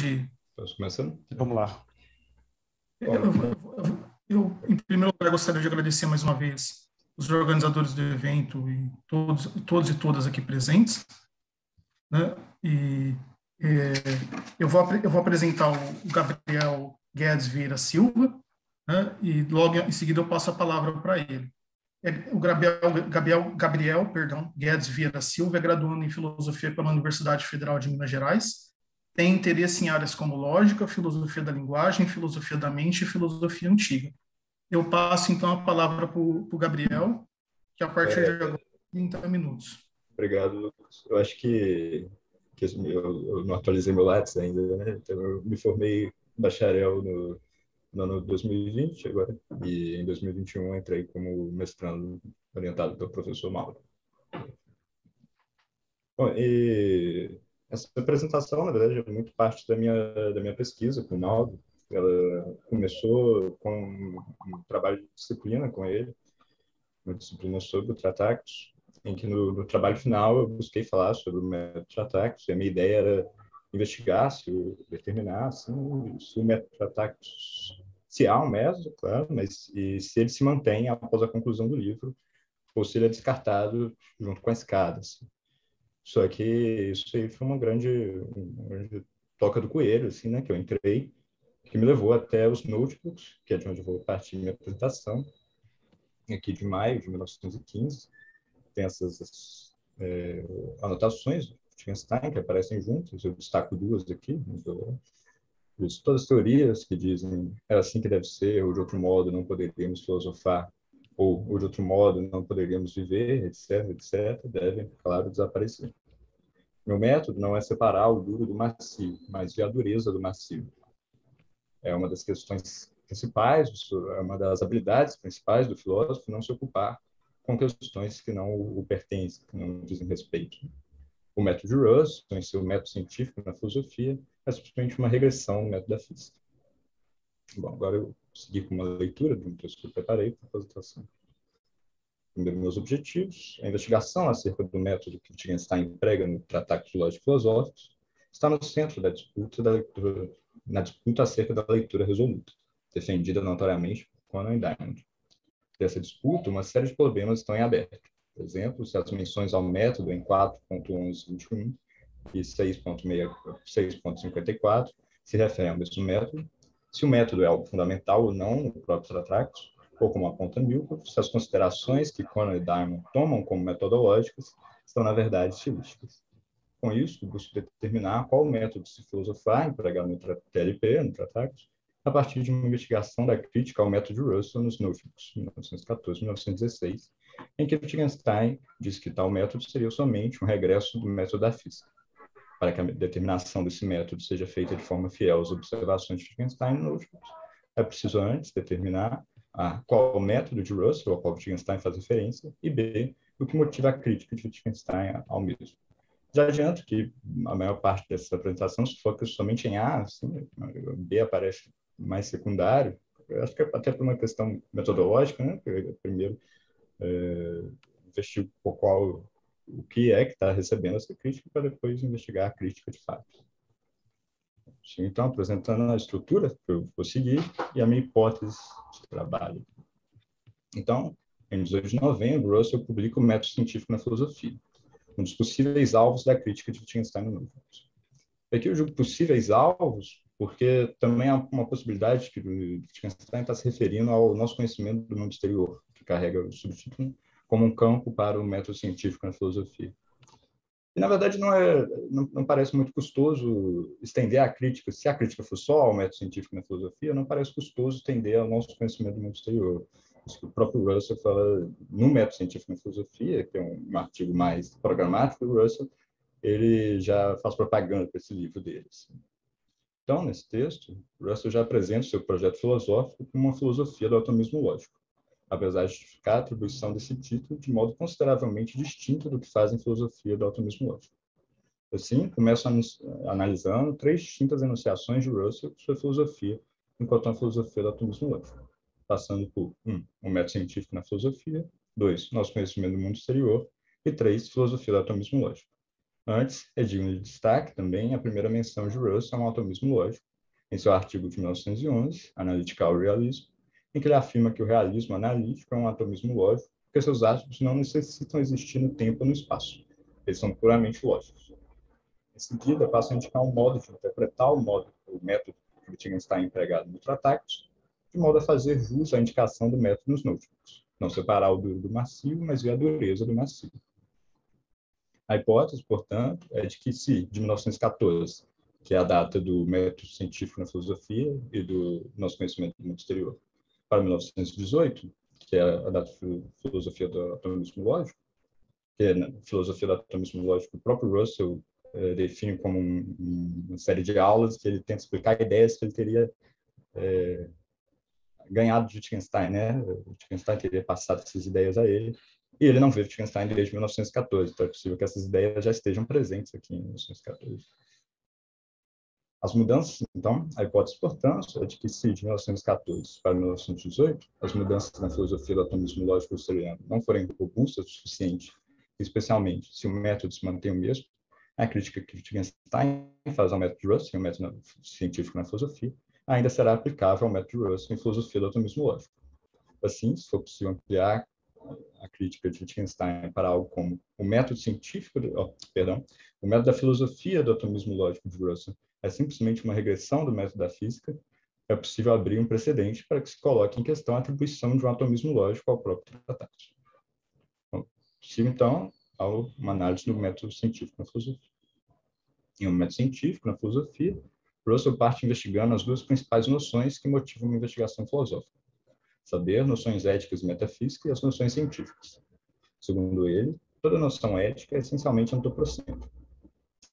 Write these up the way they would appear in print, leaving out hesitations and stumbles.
pode. Posso começando? Vamos lá. Em primeiro lugar, gostaria de agradecer mais uma vez os organizadores do evento e todos e todas aqui presentes, né? E eu vou apresentar o Gabriel Guedes Vieira Silva, né? E logo em seguida eu passo a palavra para ele. O Gabriel Guedes Vieira Silva é graduando em Filosofia pela Universidade Federal de Minas Gerais, tem interesse em áreas como lógica, filosofia da linguagem, filosofia da mente e filosofia antiga. Eu passo, então, a palavra para o Gabriel, que a partir de agora, 30 minutos. Obrigado, Lucas. Eu acho que eu não atualizei meu Lattes ainda, né? Então, eu me formei bacharel no ano de 2020 agora, e em 2021 entrei como mestrando orientado pelo professor Mauro. Bom, e essa apresentação, na verdade, é muito parte da minha pesquisa com o Mauro. Ela começou com um trabalho de disciplina com ele, uma disciplina sobre o Tratatus, em que no trabalho final eu busquei falar sobre o método Tratatus, e a minha ideia era investigar, determinar assim, se o método Tratatus, se há um método, claro, mas se ele se mantém após a conclusão do livro, ou se ele é descartado junto com a escada. Assim. Só que isso aí foi uma grande toca do coelho, assim, né, que eu entrei, que me levou até os notebooks, que é de onde eu vou partir minha apresentação, aqui de maio de 1915. Tem essas anotações de Wittgenstein que aparecem juntas, eu destaco duas aqui, todas as teorias que dizem é assim que deve ser, ou de outro modo não poderíamos filosofar, ou de outro modo não poderíamos viver, etc., etc., devem, claro, desaparecer. Meu método não é separar o duro do macio, mas a dureza do macio. É uma das questões principais, é uma das habilidades principais do filósofo não se ocupar com questões que não o pertencem, que não dizem respeito. O método de Russell, em seu método científico na filosofia, é simplesmente uma regressão do método da física. Bom, agora eu segui com uma leitura de um texto que eu preparei para a apresentação. Primeiro, meus objetivos. A investigação acerca do método que Wittgenstein emprega no Tratado de Lógica Filosófica está no centro da disputa na disputa acerca da leitura resoluta, defendida notoriamente por Conan e Diamond. Dessa disputa, uma série de problemas estão em aberto. Por exemplo, se as menções ao método em 4.1121 e 6.54 se referem ao mesmo método, se o método é algo fundamental ou não no próprio Tratatus, ou como aponta Milton, se as considerações que Conan e Diamond tomam como metodológicas estão, na verdade, estilísticas. Com isso, busco determinar qual método se filosofar empregado no TLP, no Tratatus, a partir de uma investigação da crítica ao método de Russell nos Notebooks, 1914-1916, em que Wittgenstein diz que tal método seria somente um regresso do método da física. Para que a determinação desse método seja feita de forma fiel às observações de Wittgenstein nos Notebooks, é preciso antes determinar qual o método de Russell ao qual Wittgenstein faz referência, e B, o que motiva a crítica de Wittgenstein ao mesmo. Já adianto que a maior parte dessa apresentação se foca somente em A, assim, B aparece mais secundário. Eu acho que é até por uma questão metodológica, né? Primeiro, investigar o que é que está recebendo essa crítica para depois investigar a crítica de fato. Então, apresentando a estrutura que eu vou seguir e a minha hipótese de trabalho. Então, em 18 de novembro, Russell publica o Método Científico na Filosofia, um dos possíveis alvos da crítica de Wittgenstein no Novo. Aqui eu digo possíveis alvos porque também há uma possibilidade que o Wittgenstein está se referindo ao nosso conhecimento do mundo exterior, que carrega o subtítulo como um campo para o método científico na filosofia. E, na verdade, não parece muito custoso estender a crítica. Se a crítica for só ao método científico na filosofia, não parece custoso estender ao nosso conhecimento do mundo exterior. Isso que o próprio Russell fala no método científico na filosofia, que é um artigo mais programático do Russell, ele já faz propaganda para esse livro deles. Então, nesse texto, Russell já apresenta o seu projeto filosófico como uma filosofia do atomismo lógico, apesar de justificar a atribuição desse título de modo consideravelmente distinto do que fazem filosofia do atomismo lógico. Assim, começo analisando três distintas enunciações de Russell sobre filosofia, enquanto uma filosofia do atomismo lógico, passando por 1. O método científico na filosofia, 2. Nosso conhecimento do mundo exterior, e 3. Filosofia do atomismo lógico. Antes, é digno de destaque também a primeira menção de Russell a um atomismo lógico, em seu artigo de 1911, Analytical Realism, em que ele afirma que o realismo analítico é um atomismo lógico, porque seus átomos não necessitam existir no tempo ou no espaço. Eles são puramente lógicos. Em seguida, passa a indicar um modo de interpretar o método que Wittgenstein empregado no Tractatus, de modo a fazer jus à indicação do método nos notebooks. Não separar o duro do macio, mas ver a dureza do macio. A hipótese, portanto, é de que se, de 1914, que é a data do método científico na filosofia e do nosso conhecimento do mundo exterior, para 1918, que é a data da filosofia do atomismo lógico, que é na filosofia do atomismo lógico, o próprio Russell define como uma série de aulas que ele tenta explicar ideias que ele teria ganhado de Wittgenstein, né? O Wittgenstein teria passado essas ideias a ele, e ele não vê Wittgenstein desde 1914, então é possível que essas ideias já estejam presentes aqui em 1914. As mudanças, então, a hipótese, portanto, é de que se de 1914 para 1918, as mudanças na filosofia do atomismo lógico australiano não forem robustas o suficiente, especialmente se o método se mantém o mesmo, a crítica que Wittgenstein faz ao método de Russell, o método científico na filosofia, ainda será aplicável ao método de Russell em filosofia do atomismo lógico. Assim, se for possível ampliar a crítica de Wittgenstein para algo como o método científico, o método da filosofia do atomismo lógico de Russell é simplesmente uma regressão do método da física, é possível abrir um precedente para que se coloque em questão a atribuição de um atomismo lógico ao próprio tratado. Bom, sigo, então, a uma análise do método científico na filosofia. Em um método científico na filosofia, Russell parte investigando as duas principais noções que motivam uma investigação filosófica: saber, noções éticas e metafísicas, e as noções científicas. Segundo ele, toda noção ética é essencialmente antropocêntrica,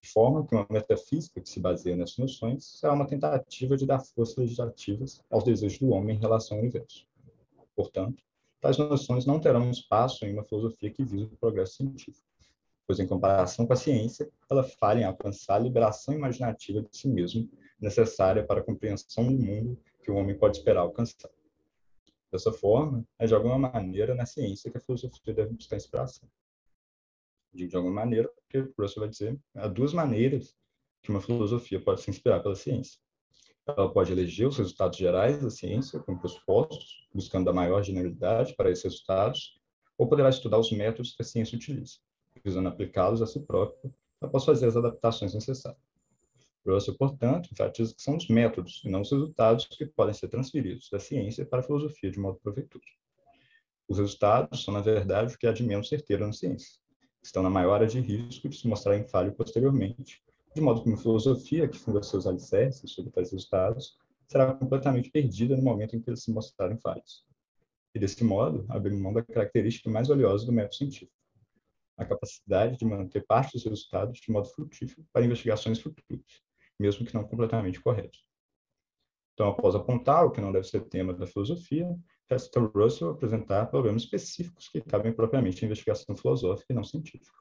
de forma que uma metafísica que se baseia nessas noções será uma tentativa de dar forças legislativas aos desejos do homem em relação ao universo. Portanto, tais noções não terão espaço em uma filosofia que visa o progresso científico, pois, em comparação com a ciência, ela falha em alcançar a liberação imaginativa de si mesmo, necessária para a compreensão do mundo que o homem pode esperar alcançar. Dessa forma, é de alguma maneira na ciência que a filosofia deve buscar inspiração. De alguma maneira, porque o Russell vai dizer, há duas maneiras que uma filosofia pode se inspirar pela ciência. Ela pode eleger os resultados gerais da ciência como pressupostos, buscando a maior generalidade para esses resultados, ou poderá estudar os métodos que a ciência utiliza, visando aplicá-los a si própria, após fazer as adaptações necessárias. Russell, portanto, enfatiza que são os métodos e não os resultados que podem ser transferidos da ciência para a filosofia de modo proveitoso. Os resultados são, na verdade, o que há de menos certeiro na ciência. Estão na maior área de risco de se mostrarem falho posteriormente, de modo que uma filosofia que funda seus alicerces sobre tais resultados será completamente perdida no momento em que eles se mostrarem falhos. E, desse modo, abrir mão da característica mais valiosa do método científico: a capacidade de manter parte dos resultados de modo frutífero para investigações futuras, mesmo que não completamente corretos. Então, após apontar o que não deve ser tema da filosofia, resta Russell apresentar problemas específicos que cabem propriamente à investigação filosófica e não científica.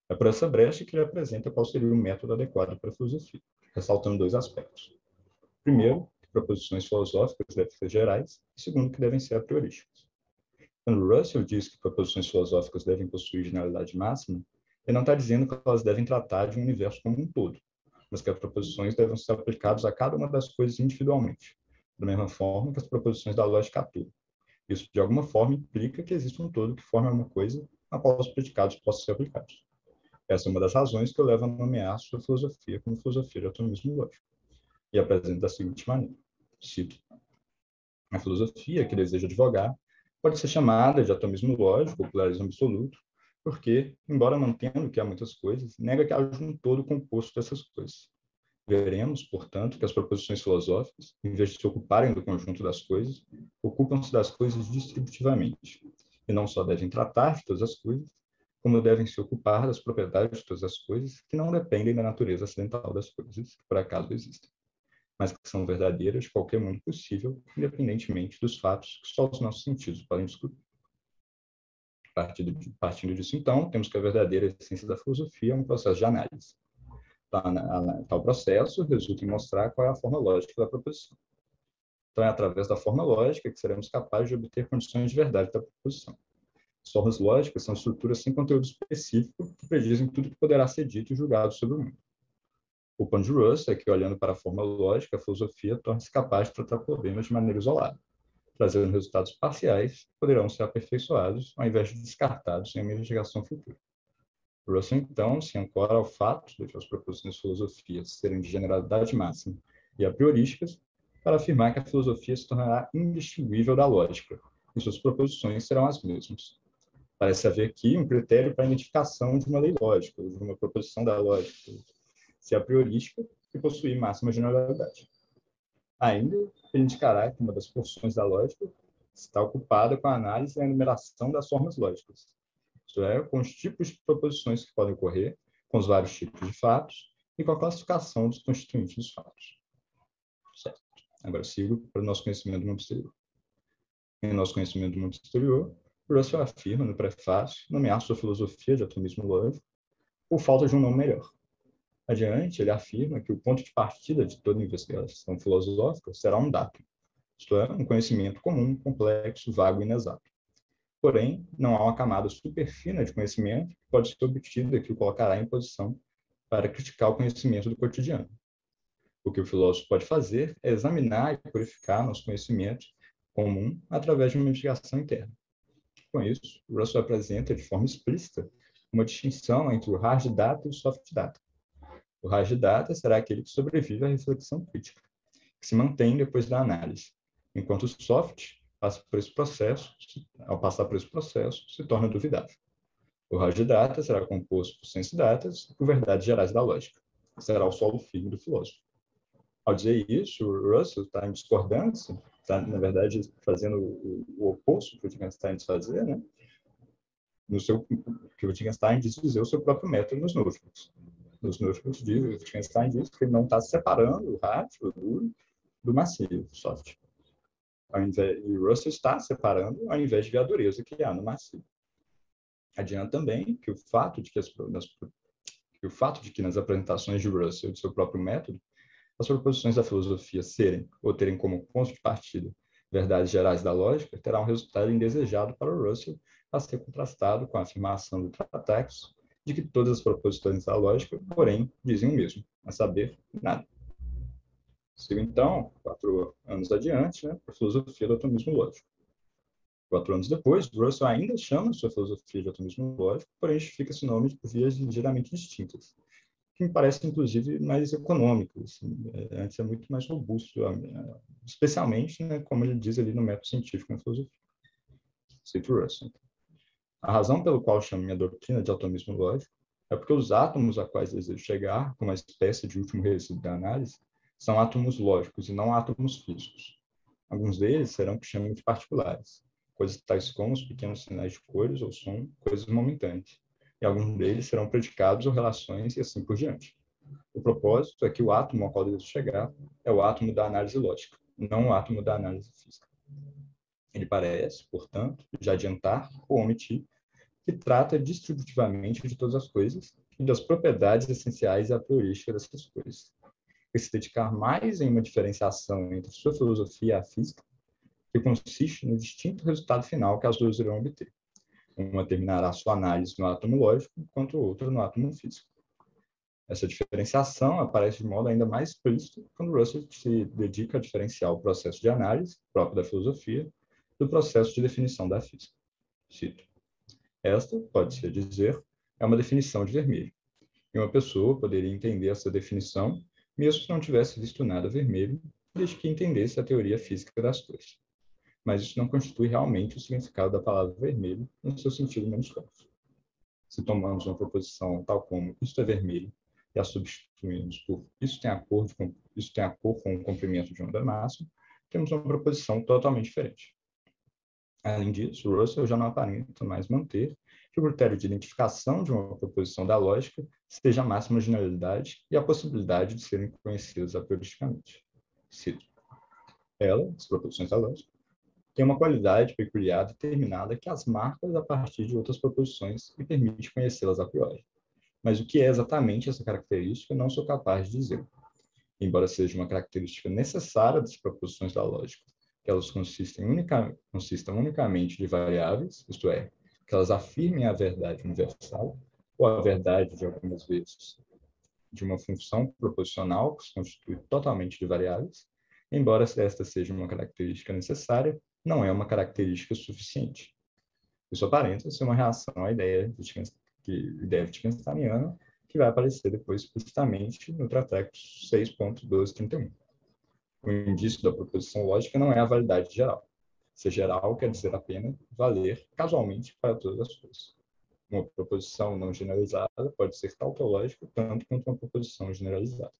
É por essa brecha que ele apresenta qual seria o método adequado para a filosofia, ressaltando dois aspectos. Primeiro, que proposições filosóficas devem ser gerais, e segundo, que devem ser a priorísticas. Quando Russell diz que proposições filosóficas devem possuir generalidade máxima, ele não está dizendo que elas devem tratar de um universo como um todo, mas que as proposições devem ser aplicadas a cada uma das coisas individualmente, da mesma forma que as proposições da lógica atuam. Isso, de alguma forma, implica que existe um todo que forma uma coisa a qual os predicados possam ser aplicados. Essa é uma das razões que eu levo a nomear a sua filosofia como filosofia de atomismo lógico. E apresento da seguinte maneira, cito: a filosofia que deseja advogar pode ser chamada de atomismo lógico ou pluralismo absoluto, porque, embora mantendo que há muitas coisas, nega que haja um todo composto dessas coisas. Veremos, portanto, que as proposições filosóficas, em vez de se ocuparem do conjunto das coisas, ocupam-se das coisas distributivamente, e não só devem tratar de todas as coisas, como devem se ocupar das propriedades de todas as coisas que não dependem da natureza acidental das coisas, que por acaso existem, mas que são verdadeiras de qualquer mundo possível, independentemente dos fatos que só os nossos sentidos podem descobrir. Partindo disso, então, temos que a verdadeira essência da filosofia é um processo de análise. Tal processo resulta em mostrar qual é a forma lógica da proposição. Então, é através da forma lógica que seremos capazes de obter condições de verdade da proposição. As formas lógicas são estruturas sem conteúdo específico que predizem tudo que poderá ser dito e julgado sobre o mundo. O ponto de Russell é que, olhando para a forma lógica, a filosofia torna-se capaz de tratar problemas de maneira isolada, trazendo resultados parciais que poderão ser aperfeiçoados ao invés de descartados em uma investigação futura. Russell, então, se ancora ao fato de que as proposições de filosofia serem de generalidade máxima e a priorísticas para afirmar que a filosofia se tornará indistinguível da lógica, e suas proposições serão as mesmas. Parece haver aqui um critério para a identificação de uma lei lógica, de uma proposição da lógica, se é a priorística e possuir máxima generalidade. Ainda, ele indicará que uma das porções da lógica está ocupada com a análise e a enumeração das formas lógicas, isto é, com os tipos de proposições que podem ocorrer, com os vários tipos de fatos e com a classificação dos constituintes dos fatos. Certo. Agora sigo para o nosso conhecimento do mundo exterior. Em nosso conhecimento do mundo exterior, Russell afirma, no prefácio, nomear sua filosofia de atomismo lógico por falta de um nome melhor. Adiante, ele afirma que o ponto de partida de toda investigação filosófica será um datum, isto é, um conhecimento comum, complexo, vago e inexato. Porém, não há uma camada superfina de conhecimento que pode ser obtida que o colocará em posição para criticar o conhecimento do cotidiano. O que o filósofo pode fazer é examinar e purificar nosso conhecimento comum através de uma investigação interna. Com isso, Russell apresenta de forma explícita uma distinção entre o hard data e o soft data. O hard data será aquele que sobrevive à reflexão crítica, que se mantém depois da análise, enquanto o soft ao passar por esse processo, se torna duvidável. O hard data será composto por sense datas e por verdades gerais da lógica. Será o solo firme do filósofo. Ao dizer isso, o Russell está em discordância, está, na verdade, fazendo o oposto que o Wittgenstein diz fazer, né? Que o Wittgenstein diz dizer o seu próprio método nos Notebooks. Nos Notebooks, o Wittgenstein diz que ele não está separando o hard, o duro, do macio, o soft. E o Russell está separando ao invés de ver a dureza que há no macio. Adianta também que o fato de que nas apresentações de Russell de seu próprio método, as proposições da filosofia serem ou terem como ponto de partida verdades gerais da lógica terá um resultado indesejado para o Russell a ser contrastado com a afirmação do Tratax de que todas as proposições da lógica, porém, dizem o mesmo, a saber, nada. Sigo, então, 4 anos adiante, né, para a filosofia do atomismo lógico. 4 anos depois, Russell ainda chama sua filosofia de atomismo lógico, porém justifica esse nome por vias ligeiramente distintas, que me parece, inclusive, mais econômico. Assim, antes é muito mais robusto, especialmente, né, como ele diz ali no método científico na filosofia. Cito Russell. A razão pelo qual chamo minha doutrina de atomismo lógico é porque os átomos a quais desejo chegar, como uma espécie de último resíduo da análise, são átomos lógicos e não átomos físicos. Alguns deles serão que chamam de particulares, coisas tais como os pequenos sinais de cores ou som, coisas momentâneas. E alguns deles serão predicados ou relações e assim por diante. O propósito é que o átomo ao qual desejo chegar é o átomo da análise lógica, não o átomo da análise física. Ele parece, portanto, já adiantar ou omitir que trata distributivamente de todas as coisas e das propriedades essenciais e a priorística dessas coisas. E se dedicar mais em uma diferenciação entre sua filosofia e a física, que consiste no distinto resultado final que as duas irão obter. Uma terminará sua análise no átomo lógico, enquanto o outro no átomo físico. Essa diferenciação aparece de modo ainda mais explícito quando Russell se dedica a diferenciar o processo de análise, próprio da filosofia, do processo de definição da física. Cito. Esta, pode-se dizer, é uma definição de vermelho. E uma pessoa poderia entender essa definição, mesmo se não tivesse visto nada vermelho, desde que entendesse a teoria física das cores. Mas isso não constitui realmente o significado da palavra vermelho no seu sentido menos claro. Se tomamos uma proposição tal como isto é vermelho e a substituímos por isso tem a cor com o comprimento de onda máxima, temos uma proposição totalmente diferente. Além disso, Russell já não aparenta mais manter que o critério de identificação de uma proposição da lógica seja a máxima generalidade e a possibilidade de serem conhecidas aprioristicamente. Cito. As proposições da lógica, têm uma qualidade peculiar determinada que as marca a partir de outras proposições e permite conhecê-las a priori. Mas o que é exatamente essa característica, não sou capaz de dizer. Embora seja uma característica necessária das proposições da lógica, que elas consistam unicamente de variáveis, isto é, que elas afirmem a verdade universal ou a verdade, de algumas vezes, de uma função proposicional que se constitui totalmente de variáveis, embora esta seja uma característica necessária, não é uma característica suficiente. Isso aparenta ser uma reação à ideia wittgensteiniana, que vai aparecer depois explicitamente no Tratado 6.1231. O indício da proposição lógica não é a validade geral. Ser geral quer dizer apenas valer casualmente para todas as coisas. Uma proposição não generalizada pode ser tautológica tanto quanto uma proposição generalizada.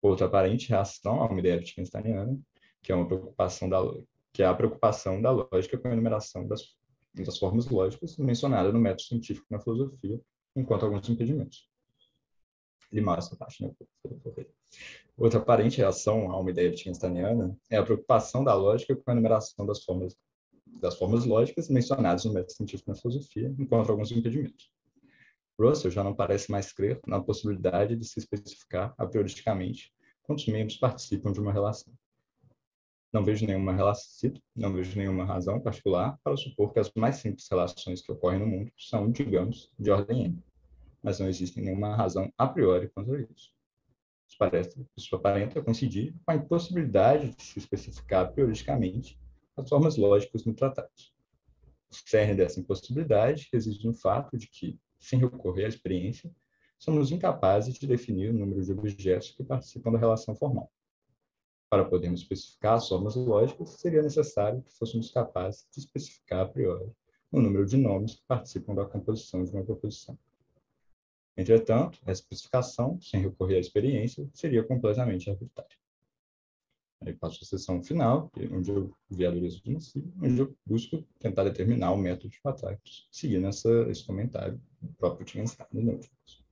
Outra aparente reação a uma ideia wittgensteiniana, que é uma preocupação que é a preocupação da lógica com a enumeração das formas lógicas mencionada no método científico na filosofia, enquanto alguns impedimentos. Limar essa parte, né? Outra aparente reação a uma ideia wittgensteiniana é a preocupação da lógica com a enumeração das formas lógicas mencionadas no método científico na filosofia, enquanto alguns impedimentos. Russell já não parece mais crer na possibilidade de se especificar a prioristicamente quantos membros participam de uma relação. Não vejo nenhuma razão particular para supor que as mais simples relações que ocorrem no mundo são, digamos, de ordem N, mas não existe nenhuma razão a priori contra isso. Isso aparenta coincidir com a impossibilidade de se especificar prioristicamente as formas lógicas no tratado. O cerne dessa impossibilidade reside no fato de que, sem recorrer à experiência, somos incapazes de definir o número de objetos que participam da relação formal. Para podermos especificar as formas lógicas, seria necessário que fôssemos capazes de especificar a priori o número de nomes que participam da composição de uma proposição. Entretanto, essa especificação, sem recorrer à experiência, seria completamente arbitrária. Aí passo a sessão final, onde eu vi a dureza do massivo, onde eu busco tentar determinar o método de Patágoras, seguindo esse comentário do próprio Wittgenstein nos Notebooks.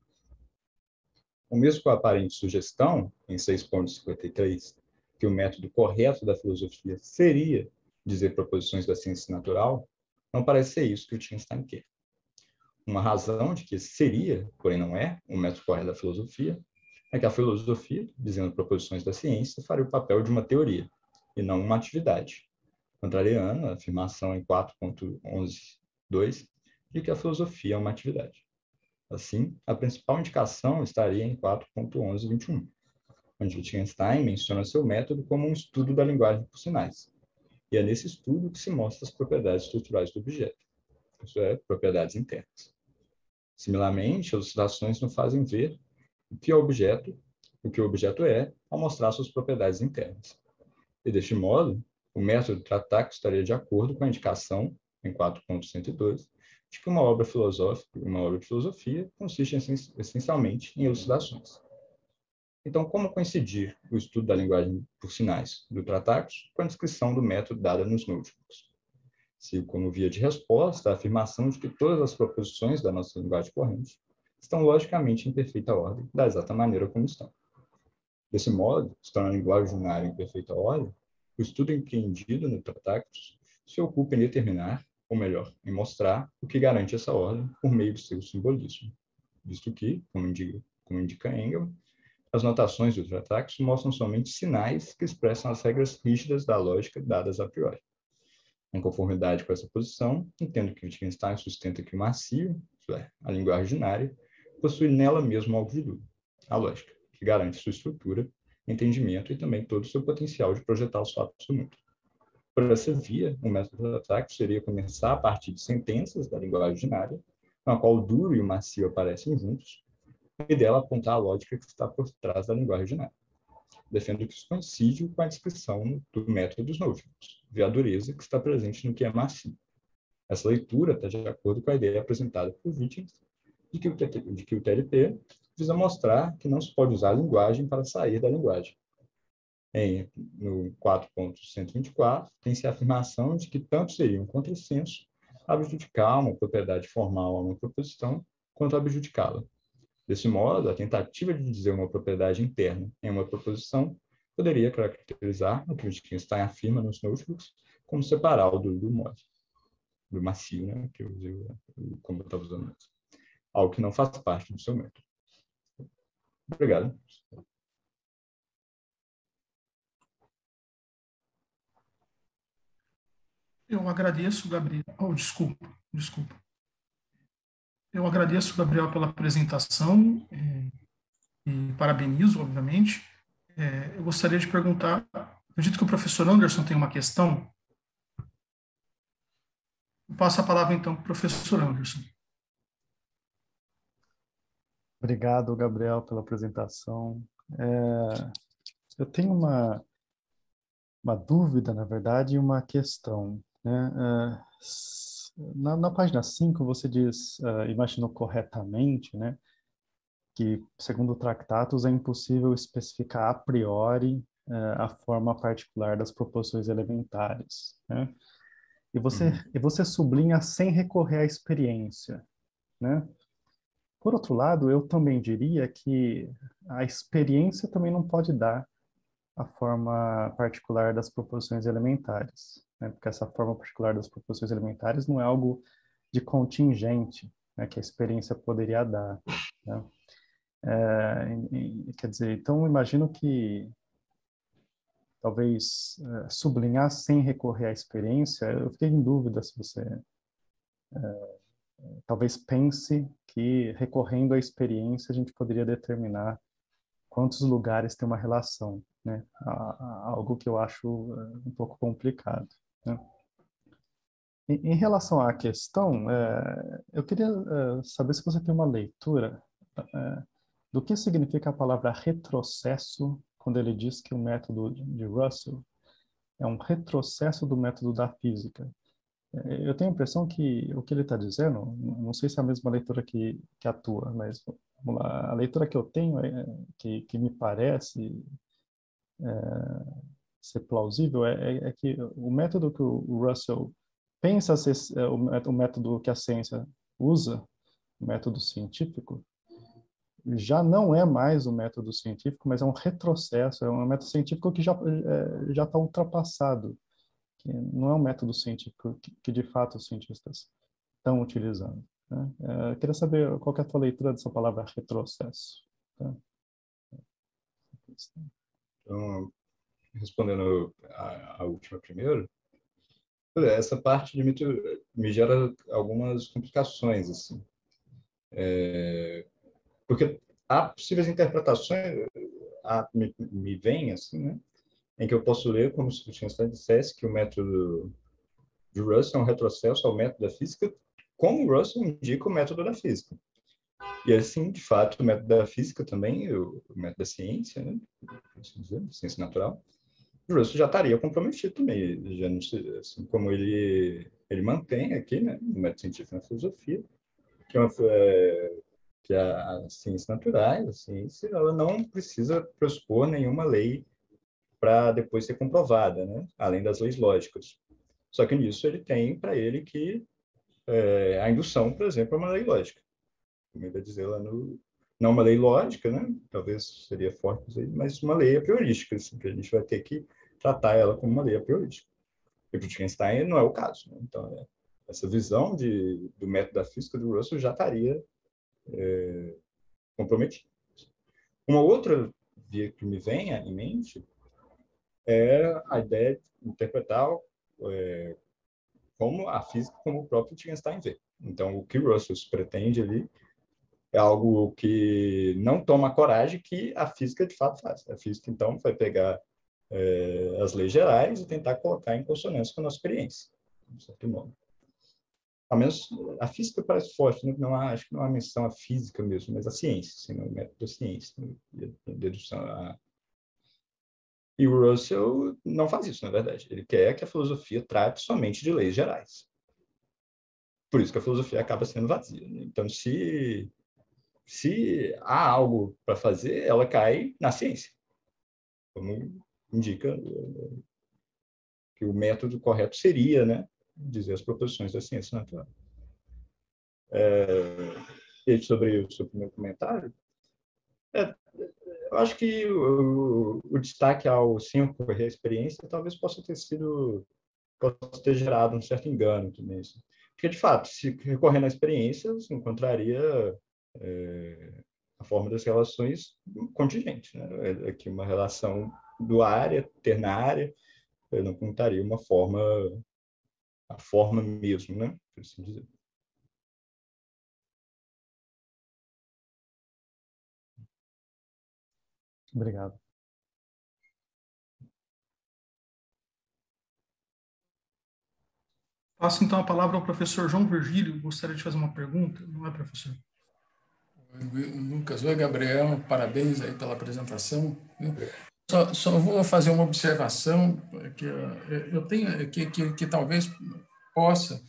O mesmo com a aparente sugestão, em 6.53, que o método correto da filosofia seria dizer proposições da ciência natural, não parece ser isso que o Wittgenstein quer. Uma razão de que seria, porém não é, o método correto da filosofia, é que a filosofia, dizendo proposições da ciência, faria o papel de uma teoria, e não uma atividade, contrariando a afirmação em 4.11.2 de que a filosofia é uma atividade. Assim, a principal indicação estaria em 4.11.21, onde Wittgenstein menciona seu método como um estudo da linguagem por sinais. E é nesse estudo que se mostram as propriedades estruturais do objeto, isso é, propriedades internas. Similarmente, as ilustrações nos fazem ver o que o objeto é, ao mostrar suas propriedades internas. E, deste modo, o método de Tratado estaria de acordo com a indicação, em 4.102, de que uma obra de filosofia consiste essencialmente em elucidações. Então, como coincidir o estudo da linguagem por sinais do Tratado com a descrição do método dada nos Notebooks? Se, como via de resposta, a afirmação de que todas as proposições da nossa linguagem corrente estão logicamente em perfeita ordem, da exata maneira como estão. Desse modo, estando a linguagem unária em perfeita ordem, o estudo empreendido no Tratado se ocupa em determinar, ou melhor, em mostrar o que garante essa ordem por meio do seu simbolismo, visto que, como indica Engel, as notações do Tratado mostram somente sinais que expressam as regras rígidas da lógica dadas a priori. Em conformidade com essa posição, entendo que Wittgenstein sustenta que o macio, isto é, a linguagem ordinária, possui nela mesmo algo de dúvida, a lógica, que garante sua estrutura, entendimento e também todo o seu potencial de projetar os fatos do mundo. Por essa via, o método do ataque seria começar a partir de sentenças da linguagem ordinária, na qual o duro e o macio aparecem juntos, e dela apontar a lógica que está por trás da linguagem ordinária. Defendo que isso coincide com a descrição do método dos Notebooks, via a dureza que está presente no que é macio. Essa leitura está de acordo com a ideia apresentada por Wittgenstein de que o TLP visa mostrar que não se pode usar a linguagem para sair da linguagem. No 4.124, tem-se a afirmação de que tanto seria um contrassenso abjudicar uma propriedade formal a uma proposição, quanto abjudicá-la. Desse modo, a tentativa de dizer uma propriedade interna em uma proposição poderia caracterizar o que Wittgenstein afirma nos Notebooks como separar o do macio, né, que eu usei como eu estava usando antes, algo que não faz parte do seu método. Obrigado. Eu agradeço, Gabriel. Oh, desculpa, desculpa. Eu agradeço, Gabriel, pela apresentação e parabenizo, obviamente. Eu gostaria de perguntar, acredito que o professor Anderson tem uma questão. Eu passo a palavra, então, para o professor Anderson. Obrigado, Gabriel, pela apresentação. Eu tenho uma dúvida, na verdade, e uma questão, né? Na página 5 você diz, imaginou corretamente, né, que, segundo tratados, é impossível especificar a priori a forma particular das proporções elementares, né? E você sublinha sem recorrer à experiência, né? Por outro lado, eu também diria que a experiência também não pode dar a forma particular das proporções elementares, né? Porque essa forma particular das proporções elementares não é algo de contingente, né, que a experiência poderia dar, né? Quer dizer, então eu imagino que talvez sublinhar sem recorrer à experiência, eu fiquei em dúvida se você talvez pense que recorrendo à experiência a gente poderia determinar quantos lugares tem uma relação, né? Algo que eu acho um pouco complicado, né? Em relação à questão, eu queria saber se você tem uma leitura do que significa a palavra retrocesso quando ele diz que o método de Russell é um retrocesso do método da física. Eu tenho a impressão que o que ele está dizendo, não sei se é a mesma leitura que a tua, mas vamos lá, a leitura que eu tenho, que me parece ser plausível, é que o método que o Russell pensa ser o método que a ciência usa, o método científico, já não é mais um método científico, mas é um retrocesso, é um método científico que já está ultrapassado, que não é um método científico que de fato os cientistas estão utilizando, né? Eu queria saber qual que é a tua leitura dessa palavra retrocesso, tá? Então, respondendo a última primeiro, essa parte de mito me gera algumas complicações, assim, porque há possíveis interpretações, me vem assim, né, em que eu posso ler como se o Wittgenstein dissesse que o método de Russell é um retrocesso ao método da física, como Russell indica o método da física. E assim, de fato, o método da física também, o método da ciência, né, assim dizer, ciência natural, o Russell já estaria comprometido também, já não sei, assim, como ele mantém aqui, né, no método científico na filosofia, que é uma, que as ciências naturais, a ciência, ela não precisa pressupor nenhuma lei para depois ser comprovada, né, além das leis lógicas. Só que nisso ele tem para ele que a indução, por exemplo, é uma lei lógica. Como ele vai dizer lá no... Não uma lei lógica, né? Talvez seria forte, mas uma lei a priorística, assim, que a gente vai ter que tratar ela como uma lei a priorística. E para o Wittgenstein não é o caso, né? Então, essa visão do método da física do Russell já estaria comprometida. Uma outra via que me vem em mente é a ideia de interpretar como a física como o próprio Wittgenstein vê. Então, o que Russell pretende ali é algo que não toma coragem que a física de fato faz. A física, então, vai pegar as leis gerais e tentar colocar em consonância com a nossa experiência, de certo modo. Ao menos a física parece forte, né? Não há, acho que não há menção à física mesmo, mas à ciência, assim, o método da ciência, né? A dedução. E o Russell não faz isso, na verdade. Ele quer que a filosofia trate somente de leis gerais. Por isso que a filosofia acaba sendo vazia, né? Então, se há algo para fazer, ela cai na ciência, como indica que o método correto seria, né, dizer as proposições da ciência natural. E sobre o seu primeiro comentário, eu acho que o destaque ao sim ocorrer a experiência talvez possa ter gerado um certo engano também. Assim. Porque, de fato, se recorrendo à experiência, você encontraria a forma das relações contingentes. Né? Aqui uma relação duária, ternária, eu não contaria uma forma a forma mesmo, né? Por assim dizer. Obrigado. Passo então a palavra ao professor João Virgílio. Gostaria de fazer uma pergunta, não é, professor? Lucas, oi, Gabriel, parabéns aí pela apresentação. Só vou fazer uma observação que eu tenho que talvez possa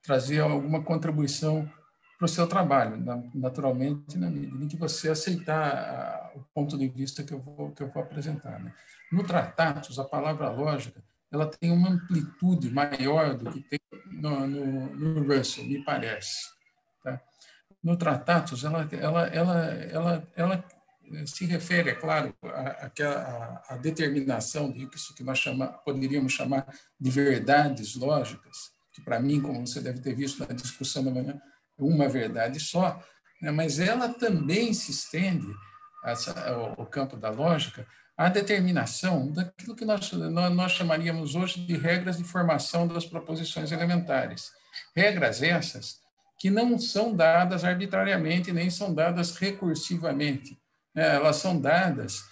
trazer alguma contribuição para o seu trabalho, naturalmente, na medida em que você aceitar o ponto de vista que eu vou apresentar, né? No Tratatus, a palavra lógica ela tem uma amplitude maior do que tem no Russell, me parece. Tá? No Tratatus, ela se refere, é claro, à determinação disso que nós poderíamos chamar de verdades lógicas, que para mim, como você deve ter visto na discussão da manhã, é uma verdade só, né? Mas ela também se estende ao campo da lógica à determinação daquilo que nós chamaríamos hoje de regras de formação das proposições elementares. Regras essas que não são dadas arbitrariamente, nem são dadas recursivamente. Elas são dadas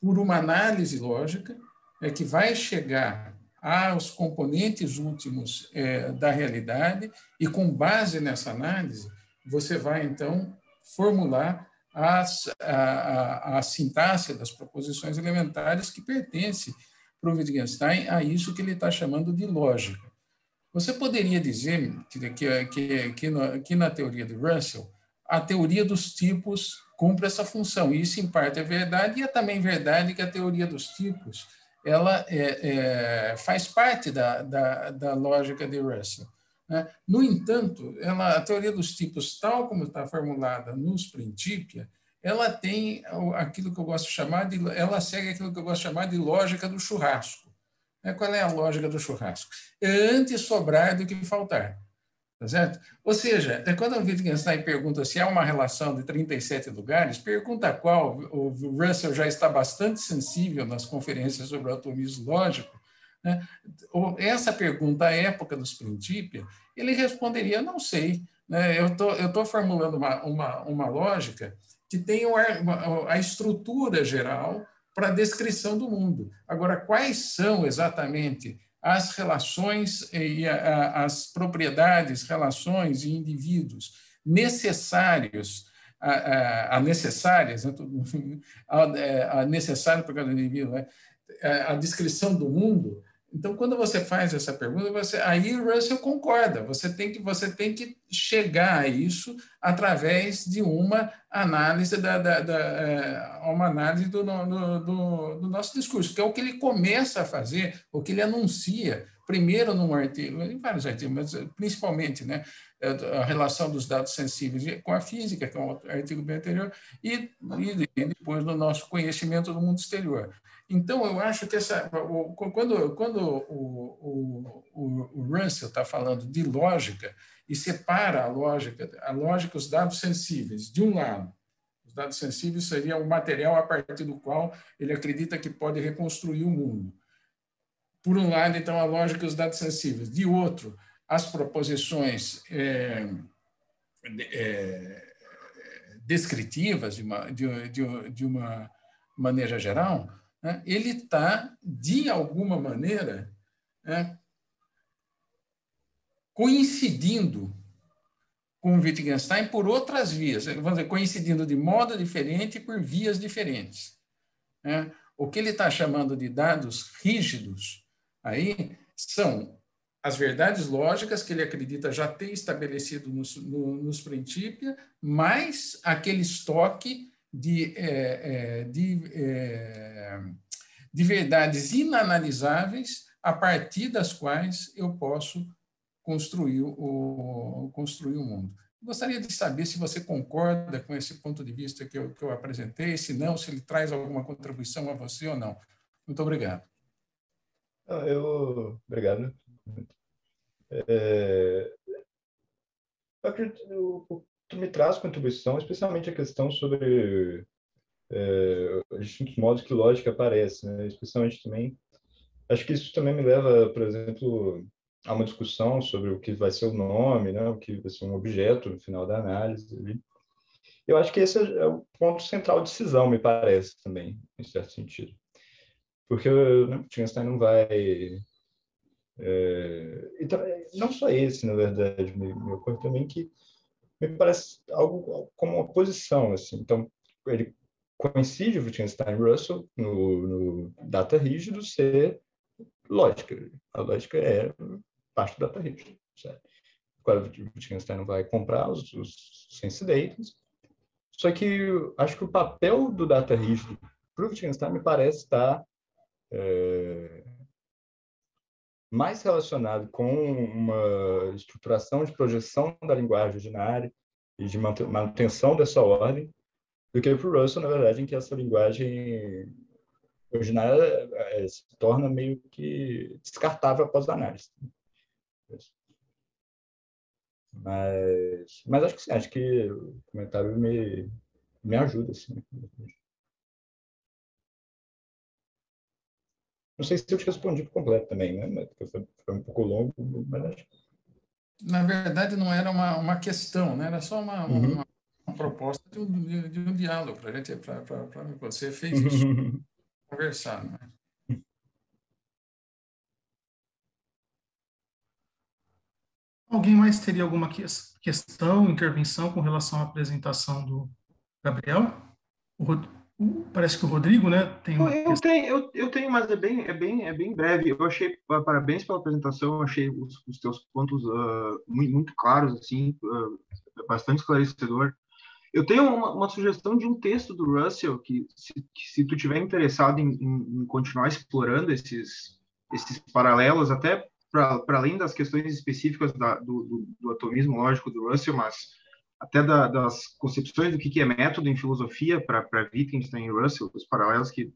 por uma análise lógica que vai chegar aos componentes últimos da realidade e, com base nessa análise, você vai, então, formular a sintaxe das proposições elementares que pertence para o Wittgenstein a isso que ele está chamando de lógica. Você poderia dizer que na teoria de Russell, a teoria dos tipos cumpre essa função. Isso, em parte, é verdade, e é também verdade que a teoria dos tipos ela faz parte da lógica de Russell. Né? No entanto, a teoria dos tipos, tal como está formulada nos Principia, ela tem aquilo que eu gosto de chamar ela segue aquilo que eu gosto de chamar de lógica do churrasco. Qual é a lógica do churrasco? É antes sobrar do que faltar. Tá certo? Ou seja, quando o Wittgenstein pergunta se há uma relação de 37 lugares, pergunta a qual o Russell já está bastante sensível nas conferências sobre o atomismo lógico, né? Essa pergunta, à época dos Principia, ele responderia, não sei. Né? Eu estou formulando uma lógica que tem a estrutura geral para a descrição do mundo. Agora, quais são exatamente as relações e as propriedades, relações e indivíduos necessários, necessárias, a necessário para cada indivíduo, né? A descrição do mundo. Então, quando você faz essa pergunta, aí o Russell concorda. Você tem que chegar a isso através de uma análise uma análise do nosso discurso, que é o que ele começa a fazer, o que ele anuncia primeiro num artigo, em vários artigos, mas principalmente, né, a relação dos dados sensíveis com a física, que é um artigo bem anterior, e depois no nosso conhecimento do mundo exterior. Então, eu acho que quando o Russell está falando de lógica e separa a lógica, os dados sensíveis, de um lado, os dados sensíveis seriam o material a partir do qual ele acredita que pode reconstruir o mundo. Por um lado, então, a lógica e os dados sensíveis. De outro, as proposições descritivas de uma maneira geral, né? Ele está, de alguma maneira, né, coincidindo com Wittgenstein por outras vias, vamos dizer, coincidindo de modo diferente por vias diferentes. Né? O que ele está chamando de dados rígidos aí são as verdades lógicas que ele acredita já ter estabelecido nos Principia, mais aquele estoque de verdades inanalisáveis a partir das quais eu posso construir o mundo. Gostaria de saber se você concorda com esse ponto de vista que eu apresentei, se não, se ele traz alguma contribuição a você ou não. Muito obrigado. Obrigado. Eu acredito que me traz contribuição, especialmente a questão sobre os distintos modos que lógica aparece, né? Especialmente também, acho que isso também me leva, por exemplo, há uma discussão sobre o que vai ser o nome, né? O que vai ser um objeto no final da análise ali. Eu acho que esse é o ponto central de decisão, me parece, também, em certo sentido. Porque o Wittgenstein não vai... então, não só esse, na verdade, me ocorre também que me parece algo como uma posição, assim. Então, ele coincide o Wittgenstein e Russell no data rígido ser lógica. A lógica é parte do data rígido, certo? Claro, o Wittgenstein não vai comprar os sense datas, só que acho que o papel do data rígido para o Wittgenstein me parece estar mais relacionado com uma estruturação de projeção da linguagem ordinária e de manutenção dessa ordem, do que para o Russell, na verdade, em que essa linguagem ordinária se torna meio que descartável após a análise. Mas acho que sim, acho que o comentário me ajuda, assim. Não sei se eu te respondi por completo também, né? Foi um pouco longo, mas acho que... Na verdade, não era uma questão, né? Era só uma proposta de um diálogo para gente, para você fez isso, conversar, né? Alguém mais teria alguma questão, intervenção com relação à apresentação do Gabriel? Parece que o Rodrigo, né, tem uma questão. Eu tenho, mas é bem breve. Eu achei, parabéns pela apresentação, eu achei os teus pontos muito claros, assim, bastante esclarecedor. Eu tenho uma sugestão de um texto do Russell que se tu tiver interessado em continuar explorando esses paralelos, até para além das questões específicas do atomismo lógico do Russell, mas até das concepções do que é método em filosofia para Wittgenstein e Russell, os paralelos que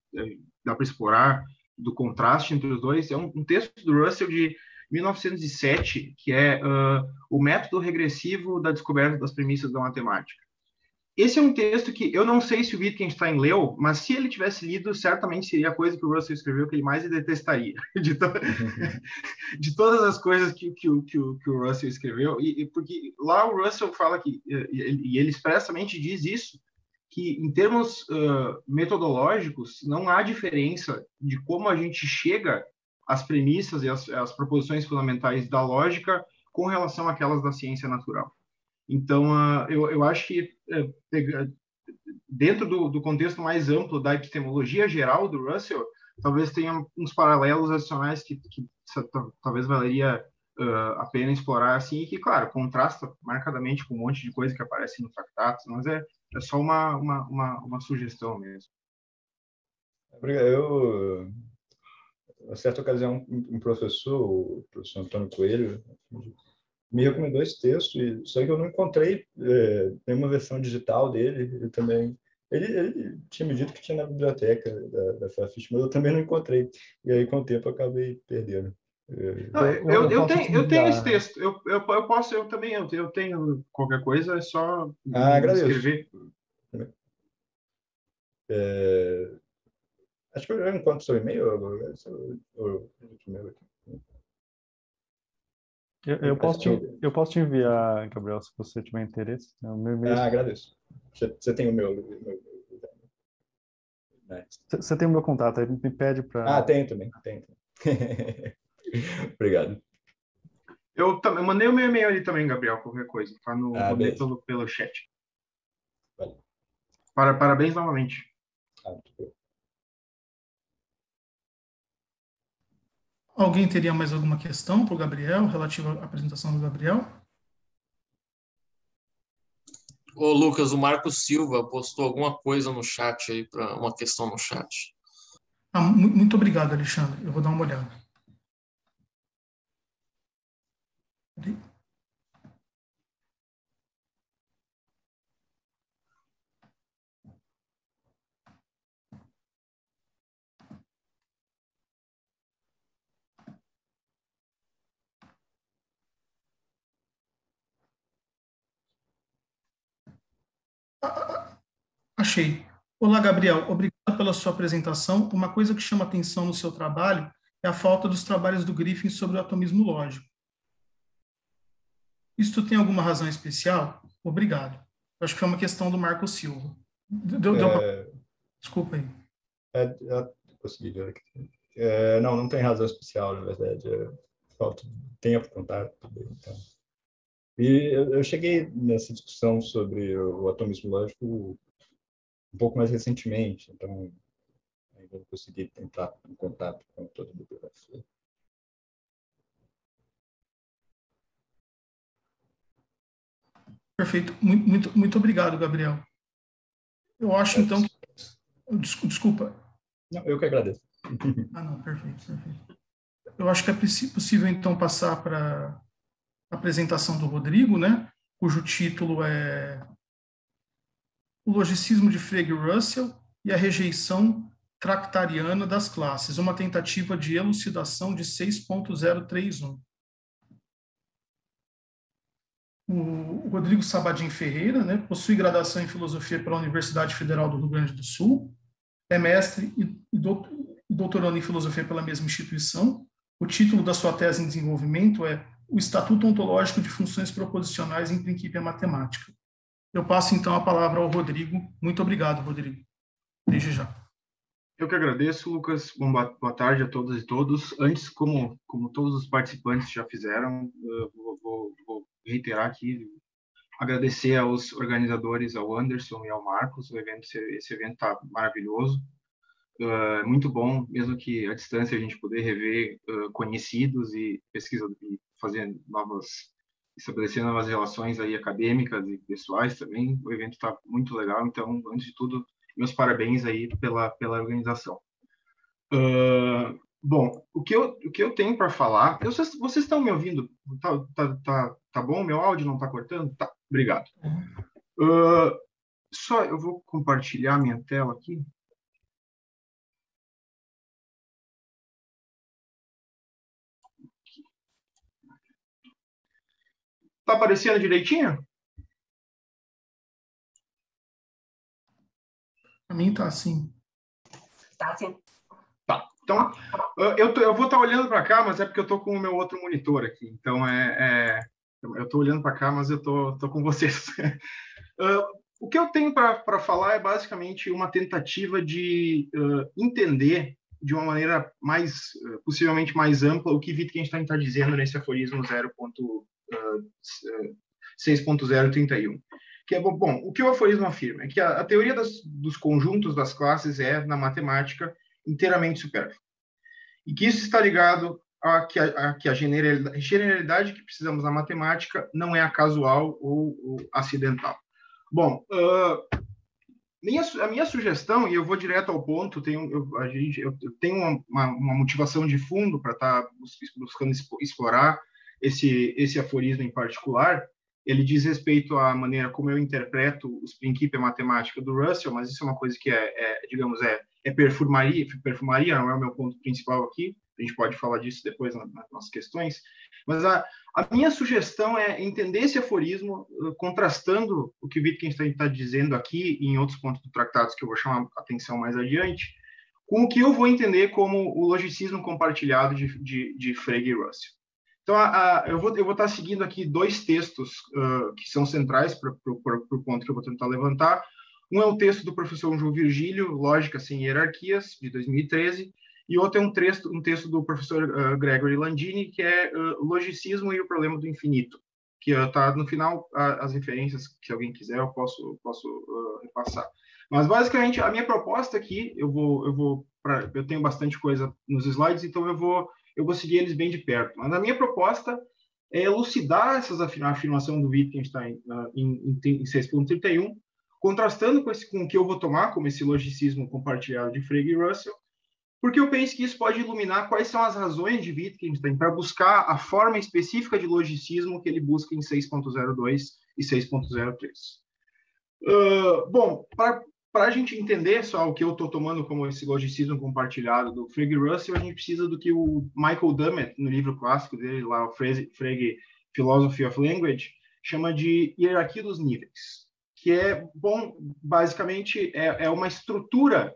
dá para explorar, do contraste entre os dois, é um texto do Russell de 1907, que é o método regressivo da descoberta das premissas da matemática. Esse é um texto que eu não sei se o Wittgenstein leu, mas se ele tivesse lido, certamente seria a coisa que o Russell escreveu que ele mais detestaria, de todas as coisas que o Russell escreveu, porque lá o Russell fala que, e ele expressamente diz isso, que em termos metodológicos não há diferença de como a gente chega às premissas e às proposições fundamentais da lógica com relação àquelas da ciência natural. Então, eu acho que dentro do contexto mais amplo da epistemologia geral do Russell, talvez tenha uns paralelos adicionais que talvez valeria a pena explorar, assim, e que, claro, contrasta marcadamente com um monte de coisa que aparece no Tractatus, mas é só uma sugestão mesmo. Obrigado. A certa ocasião, um professor, o professor Antônio Coelho, me recomendou esse texto, só que eu não encontrei nenhuma versão digital dele. Ele tinha me dito que tinha na biblioteca da Fafiche, mas eu também não encontrei. E aí, com o tempo, eu acabei perdendo. Eu tenho esse texto. Eu tenho qualquer coisa, é só escrever. Acho que eu encontro seu e-mail. Eu posso te enviar, Gabriel, se você tiver interesse. O meu e-mail... agradeço. Você tem o meu... Você tem o meu contato, aí me pede para... Tem também. Obrigado. Eu mandei o meu e-mail ali também, Gabriel, qualquer coisa. Tá mandei pelo chat. Valeu. Parabéns novamente. Alguém teria mais alguma questão para o Gabriel, relativa à apresentação do Gabriel? Ô, Lucas, o Marcos Silva postou alguma coisa no chat aí, para uma questão no chat. Muito obrigado, Alexandre. Eu vou dar uma olhada. Achei. Olá, Gabriel. Obrigado pela sua apresentação. Uma coisa que chama atenção no seu trabalho é a falta dos trabalhos do Griffin sobre o atomismo lógico. Isso tem alguma razão especial? Obrigado. Eu acho que foi uma questão do Marco Silva. Desculpa aí. Consegui ver aqui. Não tem razão especial, na verdade. Falta tempo, contato. Então. E eu cheguei nessa discussão sobre o atomismo lógico um pouco mais recentemente, então ainda não consegui entrar em contato com toda a bibliografia. Perfeito. Muito obrigado, Gabriel. Eu acho, então, que... Desculpa. Não, eu que agradeço. Não, perfeito. Eu acho que é possível, então, passar para a apresentação do Rodrigo, né? Cujo título é O Logicismo de Frege e Russell e a Rejeição Tractariana das Classes, uma tentativa de elucidação de 6.031. O Rodrigo Sabadim Ferreira, né, possui graduação em Filosofia pela Universidade Federal do Rio Grande do Sul, é mestre e doutorando em Filosofia pela mesma instituição. O título da sua tese em desenvolvimento é O Estatuto Ontológico de Funções Proposicionais em Principia Matemática. Eu passo, então, a palavra ao Rodrigo. Muito obrigado, Rodrigo. Desde já. Eu que agradeço, Lucas. Boa tarde a todas e todos. Antes, como todos os participantes já fizeram, vou reiterar aqui, agradecer aos organizadores, ao Anderson e ao Marcos. Esse evento está maravilhoso. É muito bom, mesmo que à distância a gente poder rever conhecidos e estabelecer novas relações aí acadêmicas e pessoais também. O evento está muito legal, então, antes de tudo, meus parabéns aí pela organização. Bom, o que eu tenho para falar... Vocês estão me ouvindo? Tá bom? Meu áudio não está cortando? Tá, obrigado. Só eu vou compartilhar minha tela aqui. Tá aparecendo direitinho? Para mim tá assim. Tá sim. Tá. Então, eu vou estar olhando para cá, mas é porque eu estou com o meu outro monitor aqui. Então, eu estou olhando para cá, mas eu tô com vocês. O que eu tenho para falar é basicamente uma tentativa de entender de uma maneira possivelmente mais ampla o que Wittgenstein está dizendo nesse aforismo 6.031. Que é bom, o que o aforismo afirma é que a teoria dos conjuntos das classes é, na matemática, inteiramente supérflua. E que isso está ligado a que a generalidade que precisamos na matemática não é a casual ou acidental. Bom, a minha sugestão, e eu vou direto ao ponto, eu tenho uma motivação de fundo para estar buscando explorar esse aforismo em particular. Ele diz respeito à maneira como eu interpreto os princípios matemáticos do Russell, mas isso é uma coisa que digamos, perfumaria, não é o meu ponto principal aqui. A gente pode falar disso depois nas nossas questões. Mas a minha sugestão é entender esse aforismo contrastando o que Wittgenstein está dizendo aqui e em outros pontos do tratado que eu vou chamar a atenção mais adiante, com o que eu vou entender como o logicismo compartilhado de Frege e Russell. Então, eu vou estar seguindo aqui dois textos que são centrais para o ponto que eu vou tentar levantar. Um é o texto do professor João Virgílio, Lógica Sem Hierarquias, de 2013, e outro é um texto do professor Gregory Landini, que é Logicismo e o Problema do Infinito, que está no final, as referências, se alguém quiser, eu posso repassar. Mas, basicamente, a minha proposta aqui, eu tenho bastante coisa nos slides, então eu vou seguir eles bem de perto. Mas a minha proposta é elucidar a afirmação do Wittgenstein em 6.31, contrastando com o que eu vou tomar como esse logicismo compartilhado de Frege e Russell, porque eu penso que isso pode iluminar quais são as razões de Wittgenstein para buscar a forma específica de logicismo que ele busca em 6.02 e 6.03. Bom, para a gente entender só o que eu estou tomando como esse logicismo compartilhado do Frege e Russell, a gente precisa do que o Michael Dummett, no livro clássico dele, lá, o Frege Philosophy of Language, chama de hierarquia dos níveis, que basicamente é uma estrutura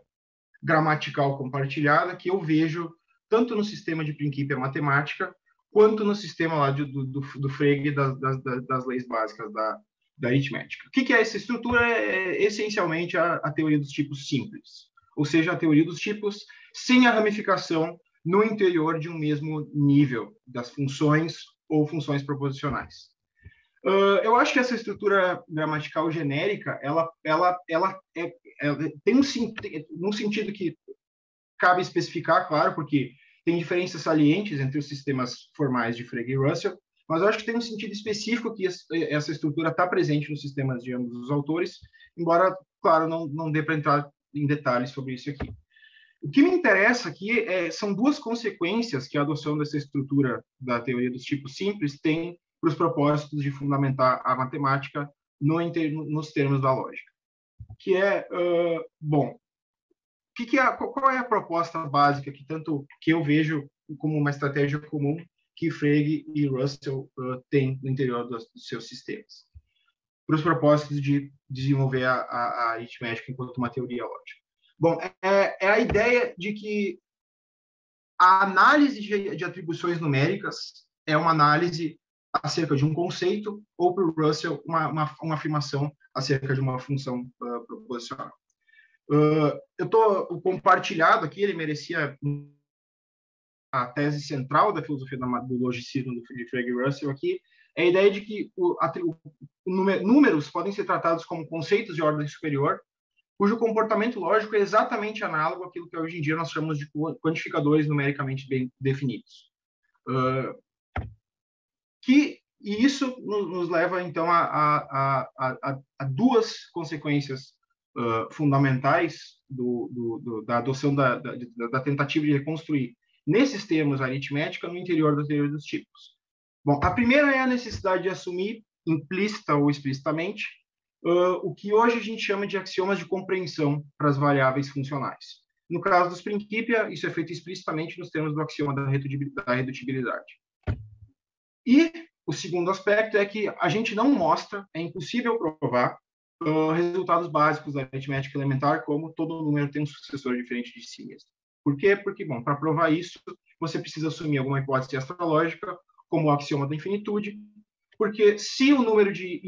gramatical compartilhada que eu vejo tanto no sistema de Principia Matemática quanto no sistema lá do Frege das leis básicas da aritmética. O que é essa estrutura? É essencialmente a teoria dos tipos simples, ou seja, a teoria dos tipos sem a ramificação no interior de um mesmo nível das funções ou funções proposicionais. Eu acho que essa estrutura gramatical genérica, ela tem um sentido que cabe especificar, claro, porque tem diferenças salientes entre os sistemas formais de Frege e Russell, mas eu acho que tem um sentido específico que essa estrutura está presente nos sistemas de ambos os autores, embora, claro, não dê para entrar em detalhes sobre isso aqui. O que me interessa aqui são duas consequências que a adoção dessa estrutura da teoria dos tipos simples tem para os propósitos de fundamentar a matemática nos termos da lógica. Que é, bom, qual é a proposta básica que eu vejo como uma estratégia comum que Frege e Russell têm no interior dos seus sistemas, para os propósitos de desenvolver a aritmética enquanto uma teoria lógica? Bom, é a ideia de que a análise de atribuições numéricas é uma análise acerca de um conceito, ou para o Russell, uma afirmação acerca de uma função proposicional. Eu estou compartilhado aqui, ele merecia a tese central da filosofia do logicismo de Frege e Russell aqui, é a ideia de que números podem ser tratados como conceitos de ordem superior, cujo comportamento lógico é exatamente análogo àquilo que hoje em dia nós chamamos de quantificadores numericamente bem definidos. E isso nos leva, então, a duas consequências fundamentais da adoção da tentativa de reconstruir, nesses termos, a aritmética no interior da teoria dos tipos. Bom, a primeira é a necessidade de assumir, implícita ou explicitamente, o que hoje a gente chama de axiomas de compreensão para as variáveis funcionais. No caso dos Principia, isso é feito explicitamente nos termos do axioma da redutibilidade. E o segundo aspecto é que a gente não mostra, é impossível provar, resultados básicos da aritmética elementar, como todo número tem um sucessor diferente de si mesmo. Por quê? Porque, bom, para provar isso, você precisa assumir alguma hipótese astrológica, como o axioma da infinitude, porque se o número de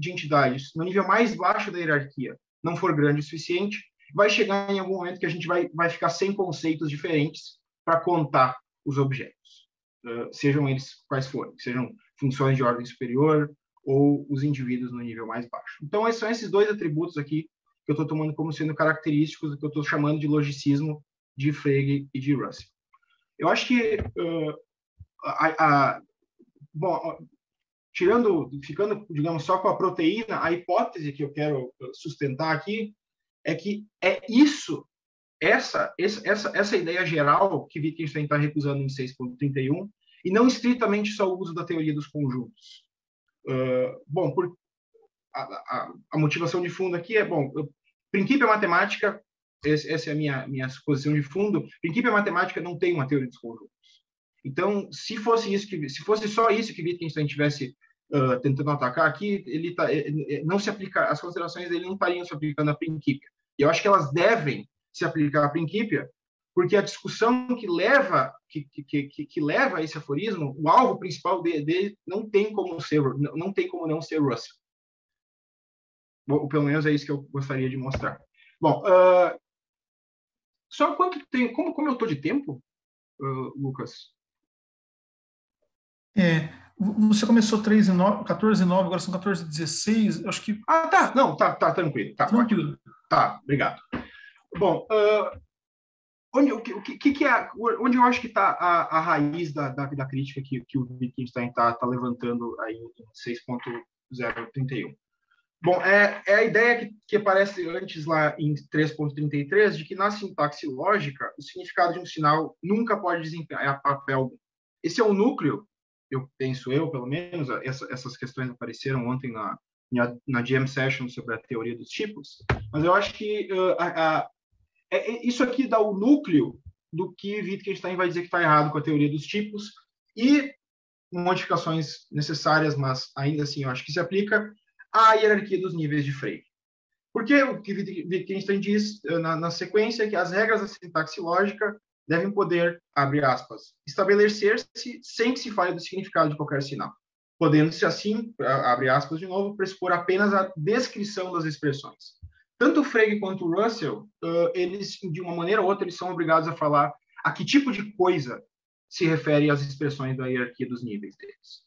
entidades no nível mais baixo da hierarquia não for grande o suficiente, vai chegar em algum momento que a gente vai ficar sem conceitos diferentes para contar os objetos, sejam eles quais forem, sejam funções de ordem superior ou os indivíduos no nível mais baixo. Então, são esses dois atributos aqui que eu estou tomando como sendo característicos do que eu estou chamando de logicismo de Frege e de Russell. Eu acho que, bom, ficando, digamos, só com a proteína, a hipótese que eu quero sustentar aqui é que essa ideia geral que Wittgenstein está recusando em 6.31, e não estritamente só o uso da teoria dos conjuntos. Bom, a motivação de fundo aqui é, bom, princípio matemática, essa é a minha suposição de fundo, princípio matemática não tem uma teoria dos conjuntos. Então, se fosse só isso que Wittgenstein tivesse tentando atacar aqui, não se aplica, as considerações dele não estariam se aplicando a Principia. E eu acho que elas devem se aplicar a Principia, porque a discussão que leva a esse aforismo, o alvo principal dele não tem como não ser Russell. Ou pelo menos é isso que eu gostaria de mostrar. Bom, só quanto tem, como eu estou de tempo, Lucas? Você começou 14:09, agora são 14:16, acho que... tá, não, tá tranquilo. Tá, tranquilo. Tá, obrigado. Bom, onde eu acho que está a raiz da crítica que o Wittgenstein está levantando aí em 6.031? Bom, é a ideia que aparece antes lá em 3.33, de que na sintaxe lógica o significado de um sinal nunca pode desempenhar papel algum. Esse é o núcleo, penso eu, pelo menos, essas questões apareceram ontem na Jam Session sobre a teoria dos tipos, mas eu acho que isso aqui dá o núcleo do que Wittgenstein vai dizer que está errado com a teoria dos tipos e modificações necessárias, mas ainda assim eu acho que se aplica à hierarquia dos níveis de Frege. Porque o que Wittgenstein diz na sequência é que as regras da sintaxe lógica devem poder, abre aspas, estabelecer-se sem que se fale do significado de qualquer sinal, podendo-se assim, abre aspas de novo, pressupor apenas a descrição das expressões. Tanto o Frege quanto o Russell, eles, de uma maneira ou outra, eles são obrigados a falar a que tipo de coisa se refere às expressões da hierarquia dos níveis deles.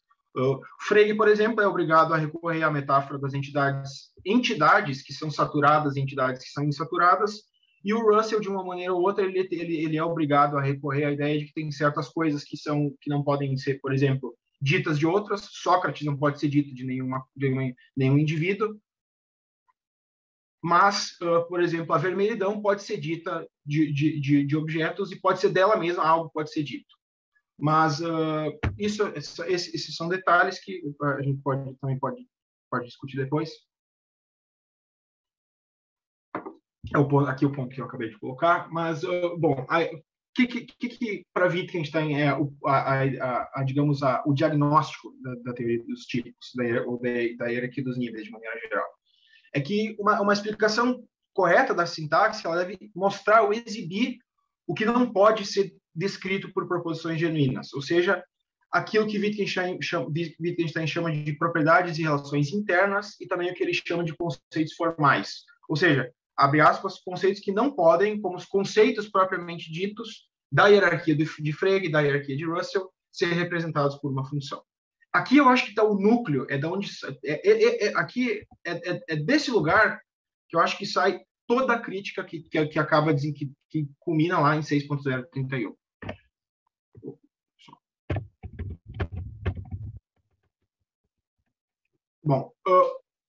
Frege, por exemplo, é obrigado a recorrer à metáfora das entidades que são saturadas e entidades que são insaturadas, e o Russell, de uma maneira ou outra, ele é obrigado a recorrer à ideia de que tem certas coisas que não podem ser, por exemplo, ditas de outras. Sócrates não pode ser dito de nenhum indivíduo, mas, por exemplo, a vermelhidão pode ser dita de objetos e pode ser dela mesma, algo pode ser dito. Mas esses são detalhes que a gente também pode discutir depois. Aqui o ponto que eu acabei de colocar. Mas, bom, que para Wittgenstein é digamos, o diagnóstico da teoria dos tipos, da hierarquia dos níveis, de maneira geral? É que uma explicação correta da sintaxe, ela deve mostrar ou exibir o que não pode ser descrito por proposições genuínas, ou seja, aquilo que Wittgenstein chama de propriedades e relações internas, e também o que ele chama de conceitos formais, ou seja, abre aspas, conceitos que não podem, como os conceitos propriamente ditos da hierarquia de Frege, da hierarquia de Russell, ser representados por uma função. Aqui eu acho que está o núcleo, aqui é desse lugar que eu acho que sai toda a crítica que acaba que culmina lá em 6.031. Bom,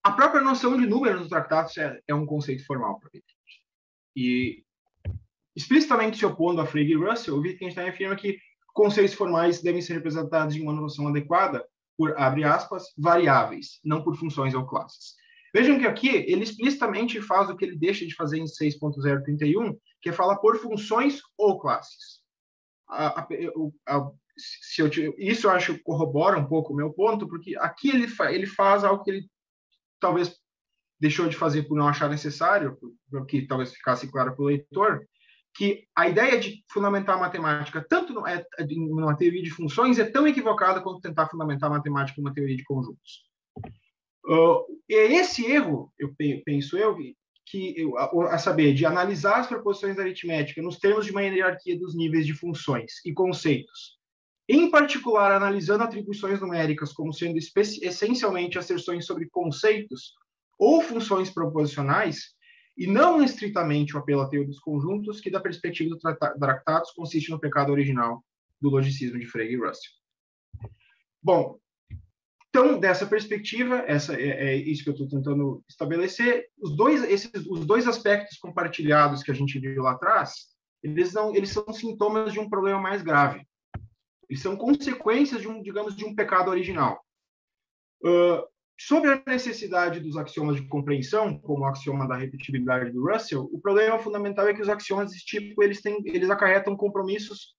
a própria noção de número dos tratados é um conceito formal para Wittgenstein. E, explicitamente se opondo a Frege e Russell, Wittgenstein afirma que conceitos formais devem ser representados de uma noção adequada por, abre aspas, variáveis, não por funções ou classes. Vejam que aqui ele explicitamente faz o que ele deixa de fazer em 6.031, que é falar por funções ou classes. Isso eu acho que corrobora um pouco o meu ponto, porque aqui ele faz algo que ele talvez deixou de fazer por não achar necessário, que talvez ficasse claro para o leitor, que a ideia de fundamentar a matemática tanto numa teoria de funções é tão equivocada quanto tentar fundamentar a matemática numa teoria de conjuntos. Esse erro, penso eu, a saber, de analisar as proposições da aritmética nos termos de uma hierarquia dos níveis de funções e conceitos, em particular analisando atribuições numéricas como sendo essencialmente asserções sobre conceitos ou funções proposicionais, e não estritamente o apelo à teoria dos conjuntos, que da perspectiva dos tratados consiste no pecado original do logicismo de Frege e Russell. Bom, então, dessa perspectiva, é isso que eu estou tentando estabelecer. Os dois aspectos compartilhados que a gente viu lá atrás, eles são sintomas de um problema mais grave. Eles são consequências de um pecado original. Sobre a necessidade dos axiomas de compreensão, como o axioma da repetibilidade do Russell, o problema fundamental é que os axiomas desse tipo eles acarretam compromissos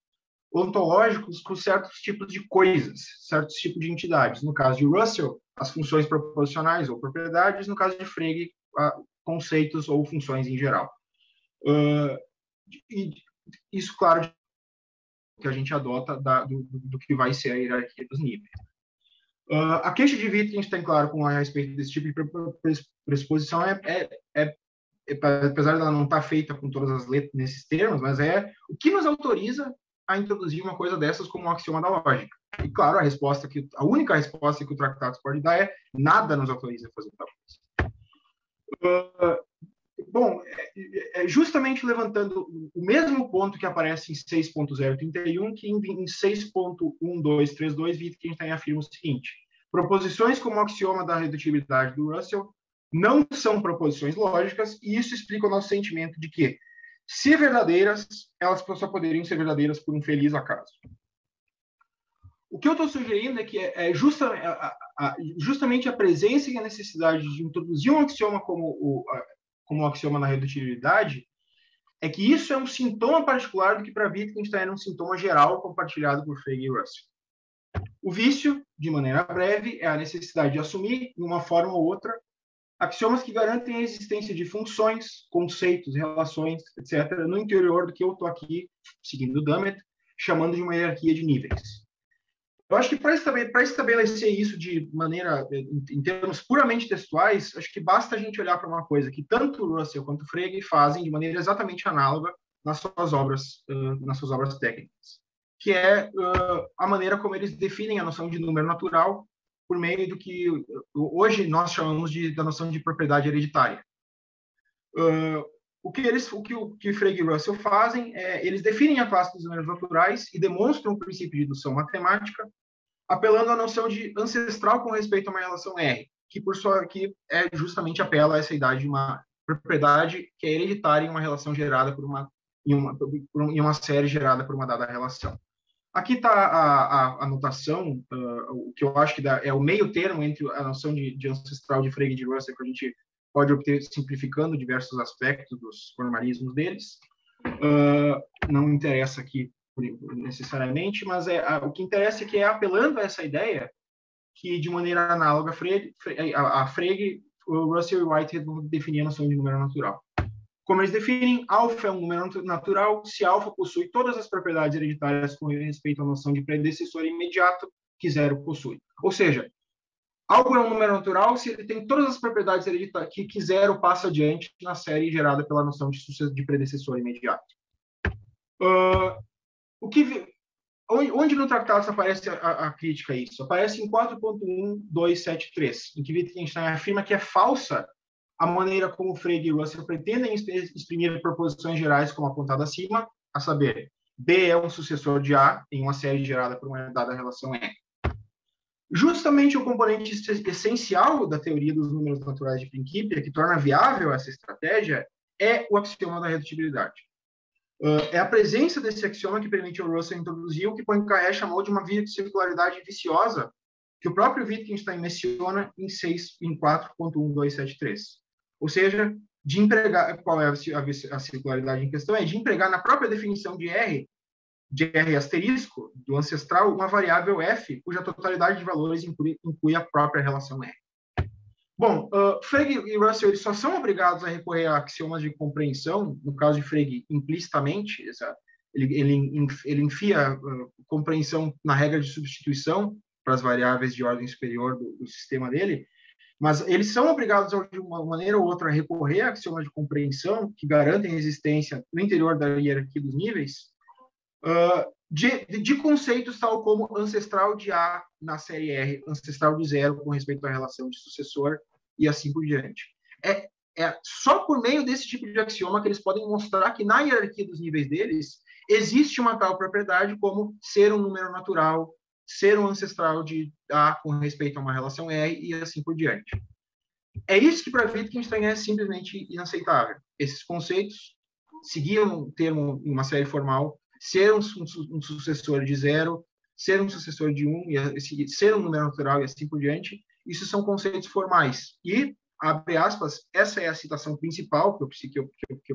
ontológicos com certos tipos de coisas, certos tipos de entidades. No caso de Russell, as funções proposicionais ou propriedades, no caso de Frege, conceitos ou funções em geral. E isso, claro, que a gente adota do que vai ser a hierarquia dos níveis. A queixa de Wittgenstein, claro, a respeito desse tipo de pressuposição apesar de ela não estar feita com todas as letras nesses termos, mas é o que nos autoriza a introduzir uma coisa dessas como um axioma da lógica. E, claro, a única resposta que o tratado pode dar é nada nos autoriza a fazer tal coisa. Bom, justamente levantando o mesmo ponto que aparece em 6.031, que em 6.1232, Wittgenstein afirma o seguinte: proposições como o axioma da redutibilidade do Russell não são proposições lógicas, e isso explica o nosso sentimento de que, se verdadeiras, elas só poderiam ser verdadeiras por um feliz acaso. O que eu estou sugerindo é que justamente a presença e a necessidade de introduzir um axioma como o axioma da redutibilidade, é que isso é um sintoma particular do que para Wittgenstein era um sintoma geral compartilhado por Frege e Russell. O vício, de maneira breve, é a necessidade de assumir, de uma forma ou outra, Axiomas que garantem a existência de funções, conceitos, relações, etc., no interior do que eu estou aqui, seguindo o Dummett, chamando de uma hierarquia de níveis. Eu acho que para estabelecer isso de maneira, em termos puramente textuais, acho que basta a gente olhar para uma coisa que tanto Russell quanto Frege fazem de maneira exatamente análoga nas suas obras técnicas, que é a maneira como eles definem a noção de número natural por meio do que hoje nós chamamos da noção de propriedade hereditária. O que Frege e Russell fazem é eles definem a classe dos números naturais e demonstram o princípio de indução matemática, apelando à noção de ancestral com respeito a uma relação R, que justamente apela a essa ideia de uma propriedade que é hereditária em uma relação gerada em uma série gerada por uma dada relação. Aqui está a notação, o que eu acho que é o meio termo entre a noção de ancestral de Frege e de Russell, que a gente pode obter simplificando diversos aspectos dos formalismos deles. Não interessa aqui necessariamente, mas o que interessa é que é apelando a essa ideia que, de maneira análoga a Frege, Russell e Whitehead vão definir a noção de número natural. Como eles definem, alfa é um número natural se alfa possui todas as propriedades hereditárias com respeito à noção de predecessor imediato que zero possui. Ou seja, algo é um número natural se ele tem todas as propriedades hereditárias que zero passa adiante na série gerada pela noção de predecessor imediato. Onde no tratado aparece a crítica a isso? Aparece em 4.1273, em que Wittgenstein afirma que é falsa a maneira como Frege e Russell pretendem exprimir proposições gerais como apontado acima, a saber, B é um sucessor de A em uma série gerada por uma dada relação R. Justamente o componente essencial da teoria dos números naturais de Principia, que torna viável essa estratégia, é o axioma da redutibilidade. É a presença desse axioma que permite ao Russell introduzir o que Poincaré chamou de uma circularidade viciosa, que o próprio Wittgenstein menciona em 4.1273. Ou seja, de empregar, qual é a circularidade em questão? É de empregar na própria definição de R asterisco, do ancestral, uma variável f, cuja totalidade de valores inclui a própria relação R. Bom, Frege e Russell eles só são obrigados a recorrer a axiomas de compreensão, no caso de Frege, implicitamente, ele enfia compreensão na regra de substituição para as variáveis de ordem superior do sistema dele, mas eles são obrigados, de uma maneira ou outra, a recorrer a axiomas de compreensão que garantem a existência no interior da hierarquia dos níveis de conceitos tal como ancestral de A na série R, ancestral de zero com respeito à relação de sucessor e assim por diante. É só por meio desse tipo de axioma que eles podem mostrar que na hierarquia dos níveis deles existe uma tal propriedade como ser um número natural, ser um ancestral de A com respeito a uma relação R e assim por diante. É isso que para Wittgenstein é simplesmente inaceitável. Esses conceitos seguiam um termo em uma série formal, ser um sucessor de zero, ser um sucessor de ser um número natural e assim por diante, isso são conceitos formais. E, abre aspas, essa é a citação principal que eu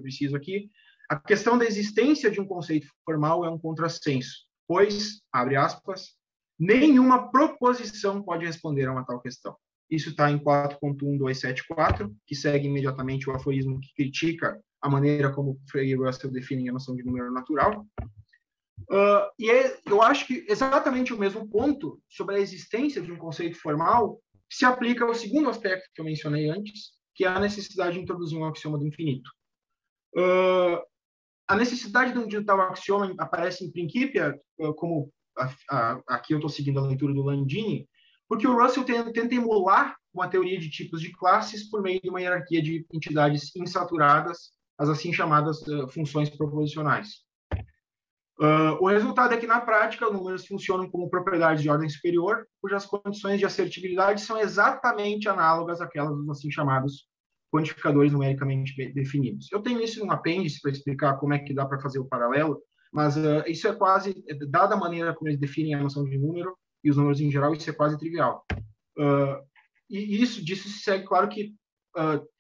preciso aqui, a questão da existência de um conceito formal é um contrassenso, pois, abre aspas, nenhuma proposição pode responder a uma tal questão. Isso está em 4.1274, que segue imediatamente o aforismo que critica a maneira como Frege e Russell definem a noção de número natural. Eu acho que exatamente o mesmo ponto sobre a existência de um conceito formal se aplica ao segundo aspecto que eu mencionei antes, que é a necessidade de introduzir um axioma do infinito. A necessidade de um tal axioma aparece em Principia, como aqui eu estou seguindo a leitura do Landini, porque o Russell tenta emular uma teoria de tipos de classes por meio de uma hierarquia de entidades insaturadas, as assim chamadas funções proposicionais. O resultado é que, na prática, os números funcionam como propriedades de ordem superior, cujas condições de assertibilidade são exatamente análogas àquelas dos assim chamados quantificadores numericamente definidos. Eu tenho isso num apêndice para explicar como é que dá para fazer o paralelo, mas isso é quase, dada a maneira como eles definem a noção de número e os números em geral, isso é quase trivial. E disso se segue, claro, que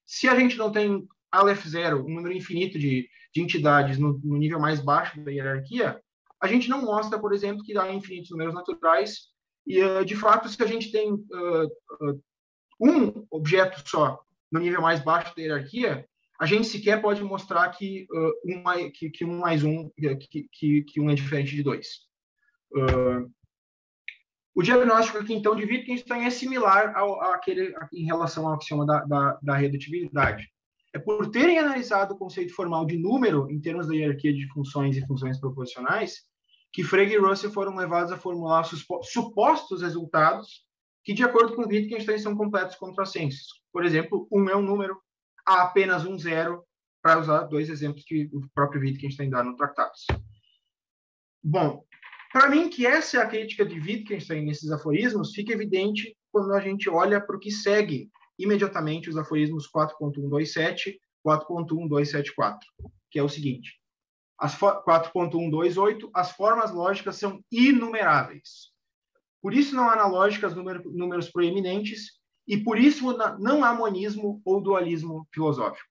se a gente não tem Aleph zero, um número infinito de entidades no nível mais baixo da hierarquia, a gente não mostra, por exemplo, que há infinitos números naturais, e, de fato, se a gente tem um objeto só no nível mais baixo da hierarquia, a gente sequer pode mostrar que um mais um, que um é diferente de 2. O diagnóstico aqui, então, de Wittgenstein é similar àquele em relação ao axioma da redutibilidade. É por terem analisado o conceito formal de número em termos da hierarquia de funções e funções proposicionais que Frege e Russell foram levados a formular supostos resultados que, de acordo com Wittgenstein, são completos contrassensos. Por exemplo, 1 é um número, há apenas um zero, para usar 2 exemplos que o próprio Wittgenstein dá no Tratados. Bom, para mim, que essa é a crítica de Wittgenstein nesses aforismos, fica evidente quando a gente olha para o que segue imediatamente os aforismos 4.127, 4.1274, que é o seguinte: 4.128, as formas lógicas são inumeráveis. Por isso não há na lógica números proeminentes e por isso não há monismo ou dualismo filosófico.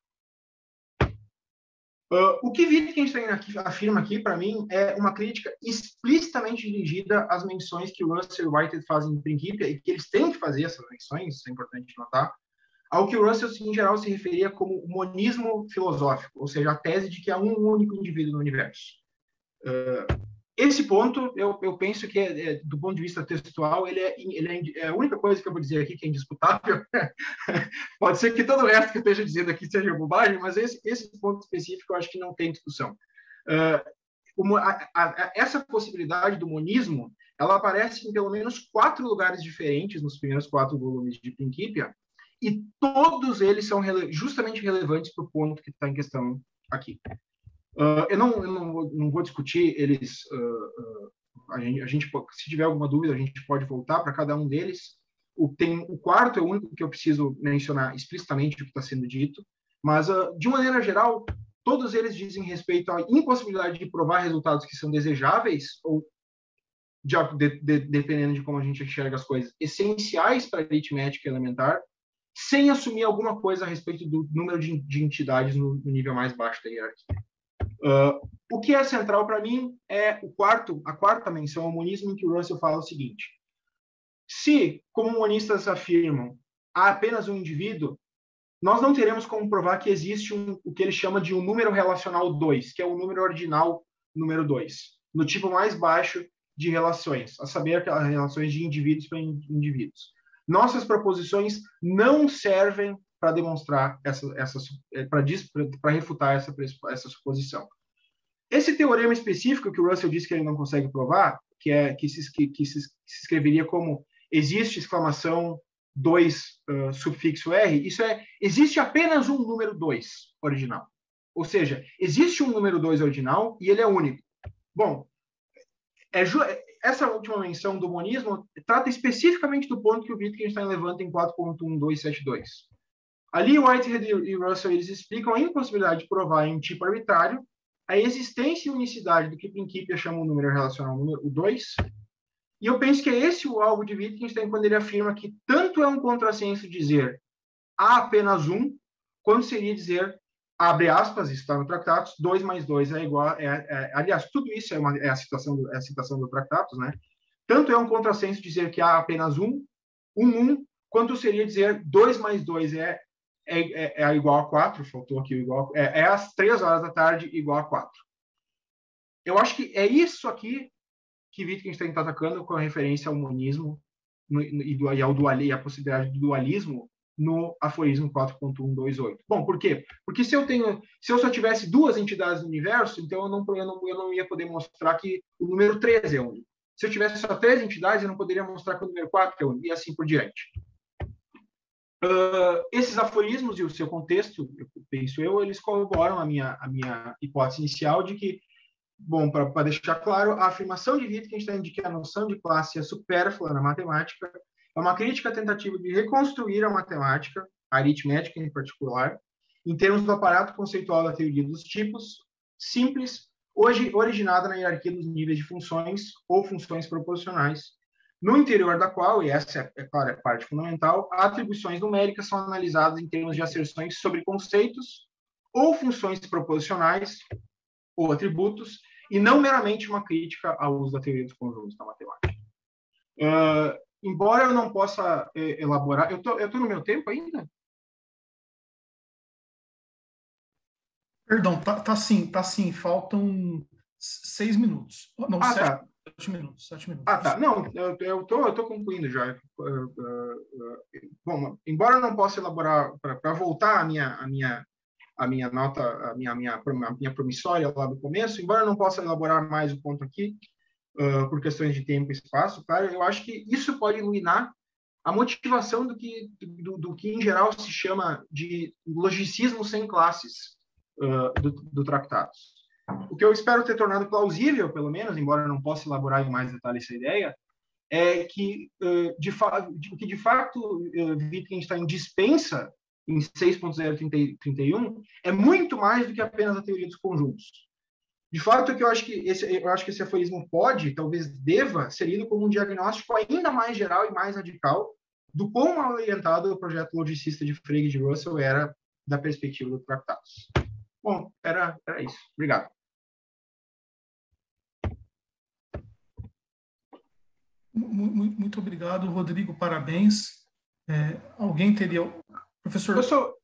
O que Wittgenstein afirma aqui, para mim, é uma crítica explicitamente dirigida às menções que Russell e Whitehead fazem em Principia, e que eles têm que fazer essas menções, isso é importante notar, ao que Russell, em geral, se referia como monismo filosófico, ou seja, a tese de que há um único indivíduo no universo. Esse ponto, eu penso que, do ponto de vista textual, ele é a única coisa que eu vou dizer aqui que é indisputável. Pode ser que todo o resto que eu esteja dizendo aqui seja bobagem, mas esse ponto específico eu acho que não tem discussão. Essa possibilidade do monismo, ela aparece em pelo menos 4 lugares diferentes nos primeiros 4 volumes de Principia, e todos eles são justamente relevantes para o ponto que está em questão aqui. Eu não vou discutir eles. A gente, se tiver alguma dúvida, a gente pode voltar para cada um deles. O quarto é o único que eu preciso mencionar explicitamente o que está sendo dito, mas, de maneira geral, todos eles dizem respeito à impossibilidade de provar resultados que são desejáveis, ou, dependendo de como a gente enxerga as coisas, essenciais para a aritmética elementar, sem assumir alguma coisa a respeito do número de entidades no nível mais baixo da hierarquia. O que é central para mim é a quarta menção ao monismo, em que o Russell fala o seguinte: se, como monistas afirmam, há apenas um indivíduo, nós não teremos como provar que existe o que ele chama de um número relacional 2, que é o número ordinal número 2, no tipo mais baixo de relações, a saber, aquelas relações de indivíduos para indivíduos. Nossas proposições não servem para demonstrar para refutar essa suposição. Esse teorema específico que o Russell disse que ele não consegue provar, que se escreveria como existe exclamação 2 sufixo R, existe apenas um número 2 original. Ou seja, existe um número 2 original e ele é único. Bom, essa última menção do monismo trata especificamente do ponto que o Wittgenstein levanta em 4.1272. Ali, Whitehead e Russell eles explicam a impossibilidade de provar em um tipo arbitrário a existência e unicidade do que Principia chama o número relacional número 2. E eu penso que é esse o alvo de Wittgenstein quando ele afirma que tanto é um contrassenso dizer há apenas um, quanto seria dizer, abre aspas, isso está no Tratados, 2 mais 2 é igual... aliás, tudo isso é a citação do Tratados, né? Tanto é um contrassenso dizer que há apenas um, quanto seria dizer 2 mais 2 é igual a 4, faltou aqui o igual, às 3 horas da tarde igual a 4. Eu acho que é isso aqui que Wittgenstein está atacando com a referência ao monismo e a possibilidade do dualismo no aforismo 4.128. Bom, por quê? Porque se eu só tivesse 2 entidades no universo, então eu não ia poder mostrar que o número 3 é único. Se eu tivesse só 3 entidades, eu não poderia mostrar que o número 4 é único, e assim por diante. Esses aforismos e o seu contexto, eles corroboram a minha hipótese inicial de que, bom, para deixar claro, a afirmação de Wittgenstein de que a noção de classe é supérflua na matemática é uma crítica à tentativa de reconstruir a matemática, a aritmética em particular, em termos do aparato conceitual da teoria dos tipos, simples, hoje originada na hierarquia dos níveis de funções ou funções proposicionais, no interior da qual, e essa é claro, é a parte fundamental, atribuições numéricas são analisadas em termos de asserções sobre conceitos ou funções proposicionais ou atributos, e não meramente uma crítica ao uso da teoria dos conjuntos na matemática. Embora eu não possa elaborar... Eu tô no meu tempo ainda? Perdão, tá sim, faltam 6 minutos. Não, Ah, sete, tá. 7 minutos, 7 minutos. Ah, tá. Não, eu tô concluindo já. Bom, embora eu não possa elaborar, para voltar a minha nota, a minha promissória lá do começo, embora eu não possa elaborar mais o ponto aqui, por questões de tempo e espaço, claro, eu acho que isso pode iluminar a motivação do que em geral se chama de logicismo sem classes do Tractatus. O que eu espero ter tornado plausível, pelo menos, embora eu não possa elaborar em mais detalhes essa ideia, é que, de fato, Wittgenstein dispensa em 6.031 é muito mais do que apenas a teoria dos conjuntos. De fato, que eu acho que esse aforismo pode, talvez deva, ser lido como um diagnóstico ainda mais geral e mais radical do quão mal orientado o projeto logicista de Frege e de Russell era da perspectiva do Tractatus. Bom, era isso. Obrigado. Muito obrigado, Rodrigo, parabéns. Alguém teria... Professor...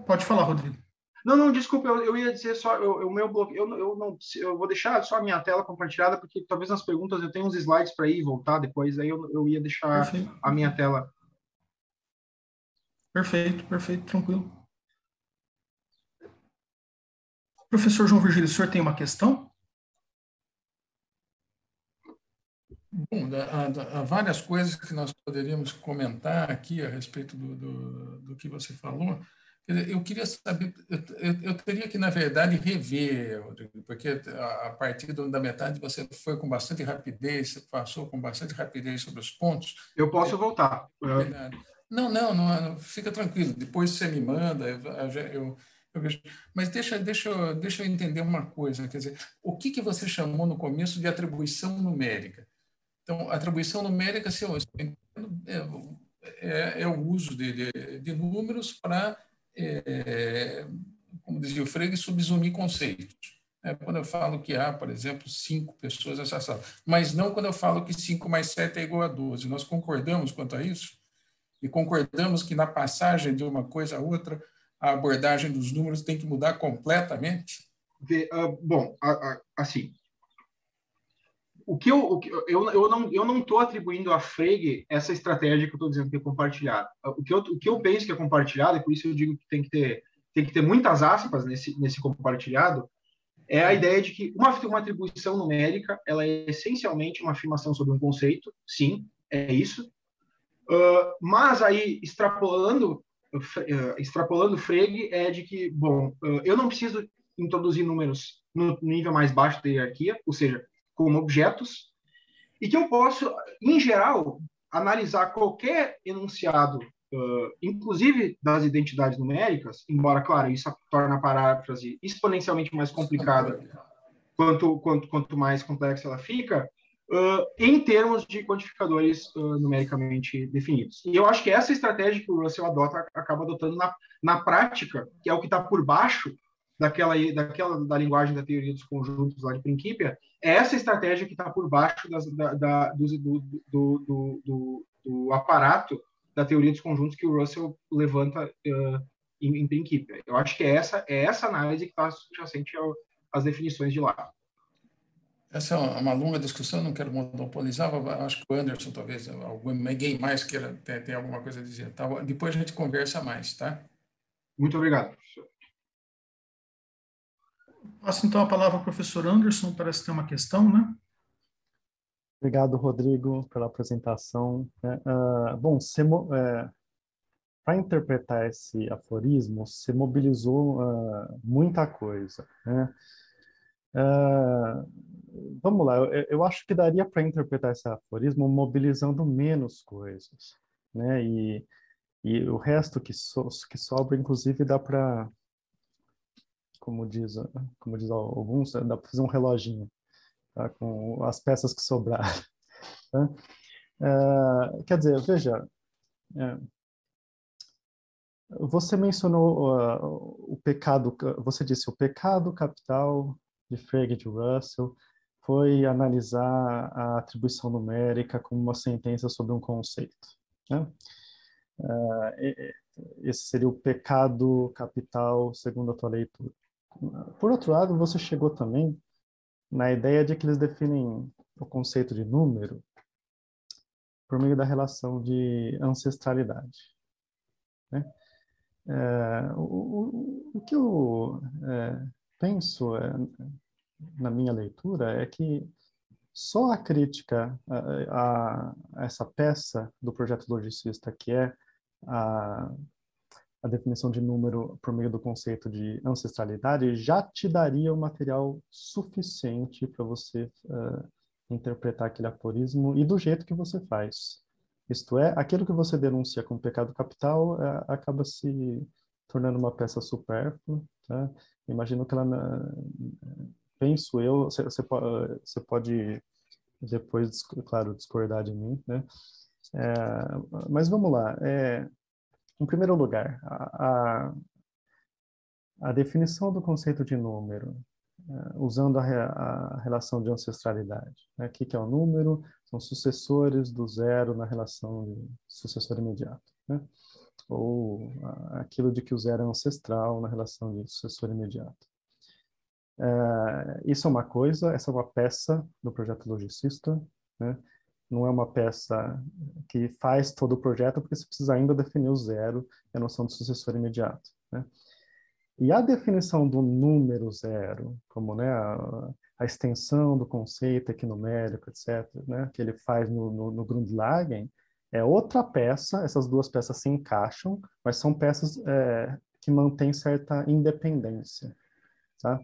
Pode falar, Rodrigo. Não, desculpa, eu ia dizer só, o meu bloco, eu vou deixar só a minha tela compartilhada, porque talvez nas perguntas eu tenha uns slides para ir e voltar depois, aí eu ia deixar a minha tela. Perfeito, tranquilo. Professor João Virgílio, o senhor tem uma questão? Bom, há várias coisas que nós poderíamos comentar aqui a respeito do que você falou. Eu queria saber, eu teria que, na verdade, rever, Rodrigo, porque a partir da metade você foi com bastante rapidez, você passou com bastante rapidez sobre os pontos. Eu posso voltar. Não, fica tranquilo, depois você me manda, eu vejo. Mas deixa eu entender uma coisa, quer dizer, o que você chamou no começo de atribuição numérica? Então, atribuição numérica, se eu entendo, é o uso de números para, como dizia o Frege, subsumir conceitos. Quando eu falo que há, por exemplo, 5 pessoas nessa sala, mas não quando eu falo que 5 mais 7 é igual a 12. Nós concordamos quanto a isso? E concordamos que na passagem de uma coisa a outra, a abordagem dos números tem que mudar completamente? Bom, assim, eu não estou atribuindo a Frege essa estratégia que eu estou dizendo que é compartilhada. O que eu penso que é compartilhado, e por isso eu digo que tem que ter muitas aspas nesse compartilhado, é a ideia de que uma atribuição numérica ela é essencialmente uma afirmação sobre um conceito, sim, é isso, mas aí extrapolando Frege é de que, bom, eu não preciso introduzir números no nível mais baixo da hierarquia, ou seja, como objetos, e que eu posso, em geral, analisar qualquer enunciado, inclusive das identidades numéricas, embora, claro, isso torna a paráfrase exponencialmente mais complicada quanto mais complexa ela fica, em termos de quantificadores numericamente definidos. E eu acho que essa estratégia que o Russell acaba adotando na prática, que é o que está por baixo da linguagem da teoria dos conjuntos lá de Principia, é essa estratégia que está por baixo do aparato da teoria dos conjuntos que o Russell levanta em Principia. Eu acho que é essa análise que está subjacente às definições de lá. Essa é uma longa discussão, não quero monopolizar, acho que o Anderson, talvez, alguém mais queira ter alguma coisa a dizer. Tá? Depois a gente conversa mais, tá? Muito obrigado, professor. Passo então a palavra ao professor Anderson, parece ter uma questão, né? Obrigado, Rodrigo, pela apresentação. Bom, para interpretar esse aforismo, você mobilizou muita coisa, né? Vamos lá, eu acho que daria para interpretar esse aforismo mobilizando menos coisas, né? E o resto que sobra, inclusive, dá para, como diz alguns, dá para fazer um reloginho, tá? Com as peças que sobraram. Tá? Quer dizer, veja, você mencionou o pecado, você disse o pecado capital de Frege e de Russell foi analisar a atribuição numérica como uma sentença sobre um conceito, né? esse seria o pecado capital segundo a tua leitura. Por outro lado, você chegou também na ideia de que eles definem o conceito de número por meio da relação de ancestralidade, né? O que eu penso na minha leitura é que só a crítica a essa peça do projeto logicista, que é a definição de número por meio do conceito de ancestralidade, já te daria o material suficiente para você interpretar aquele aforismo e do jeito que você faz. Isto é, aquilo que você denuncia como pecado capital acaba se tornando uma peça supérflua. Tá? Imagino que ela, penso eu, você pode depois, claro, discordar de mim, né? Mas vamos lá. Em primeiro lugar, a definição do conceito de número, usando a relação de ancestralidade. Né? O que é o número? São sucessores do zero na relação de sucessor imediato. Né? Ou aquilo de que o zero é ancestral na relação de sucessor imediato. Isso é uma coisa, essa é uma peça do projeto logicista, né? Não é uma peça que faz todo o projeto, porque você precisa ainda definir o zero e a noção de sucessor imediato, né? E a definição do número zero, como, né, a extensão do conceito equinumérico, etc., né, que ele faz no Grundlagen, é outra peça. Essas duas peças se encaixam, mas são peças que mantêm certa independência, tá?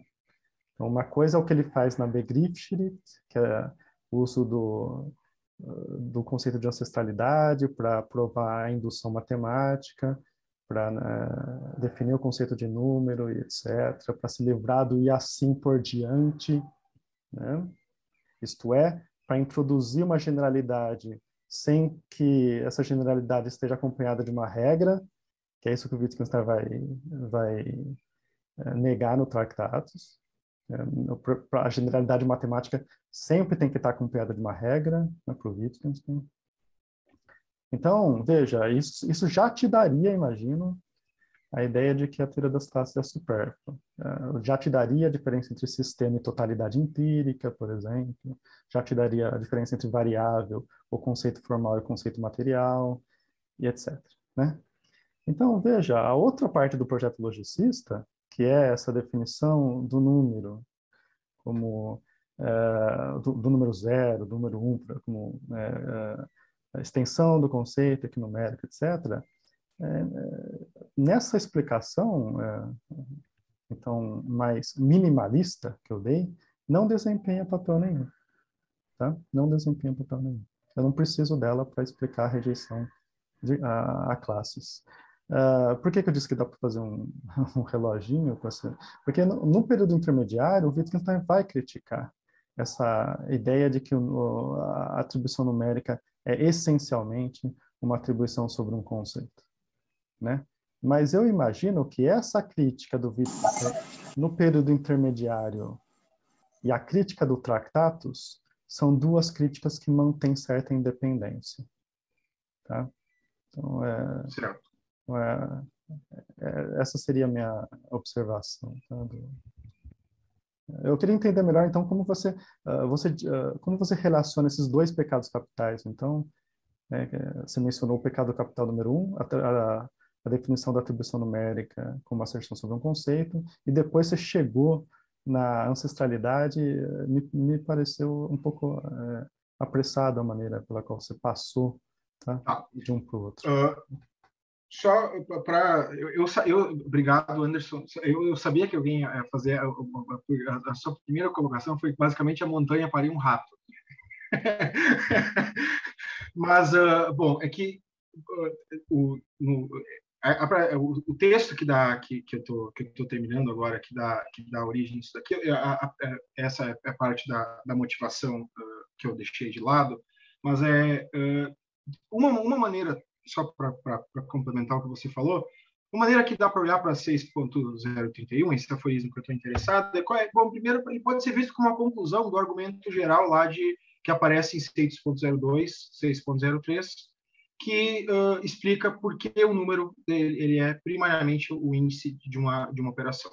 Então, uma coisa é o que ele faz na Begriffsschrift, que é o uso do conceito de ancestralidade para provar a indução matemática, para definir o conceito de número e etc., para se livrar do e assim por diante, né? Isto é, para introduzir uma generalidade sem que essa generalidade esteja acompanhada de uma regra, que é isso que o Wittgenstein vai negar no Tractatus. A generalidade matemática sempre tem que estar acompanhada de uma regra, né, para o Wittgenstein. Então, veja, isso já te daria, imagino, a ideia de que a teoria das classes é supérflua. Já te daria a diferença entre sistema e totalidade empírica, por exemplo. Já te daria a diferença entre variável, o conceito formal e o conceito material, e etc. Né? Então, veja, a outra parte do projeto logicista, que é essa definição do número, como do número zero, do número 1, como a extensão do conceito equinumérico, etc., nessa explicação, então, mais minimalista que eu dei, não desempenha papel nenhum. Tá? Não desempenha papel nenhum. Eu não preciso dela para explicar a rejeição a classes. Por que eu disse que dá para fazer um reloginho com essa? Porque no período intermediário, o Wittgenstein vai criticar essa ideia de que a atribuição numérica é essencialmente uma atribuição sobre um conceito, né? Mas eu imagino que essa crítica do Wittgenstein no período intermediário e a crítica do Tractatus são duas críticas que mantêm certa independência, tá? Então, certo. Essa seria a minha observação. Tá? Eu queria entender melhor, então, como você relaciona esses dois pecados capitais. Então, você mencionou o pecado capital número 1, a definição da atribuição numérica como asserção sobre um conceito, e depois você chegou na ancestralidade. Me pareceu um pouco apressada a maneira pela qual você passou, tá? De um para o outro. Só para obrigado, Anderson. Eu sabia que alguém ia fazer a sua primeira colocação foi basicamente a montanha parir um rato. Mas bom, é que o texto que eu tô terminando agora, que dá origem a isso daqui, essa é a parte da motivação que eu deixei de lado, mas uma maneira, só para complementar o que você falou, uma maneira que dá para olhar para 6.031, esse aforismo que eu estou interessado, bom, primeiro, ele pode ser visto como uma conclusão do argumento geral lá que aparece em 6.02, 6.03, que explica por que o número ele é primariamente o índice de uma operação.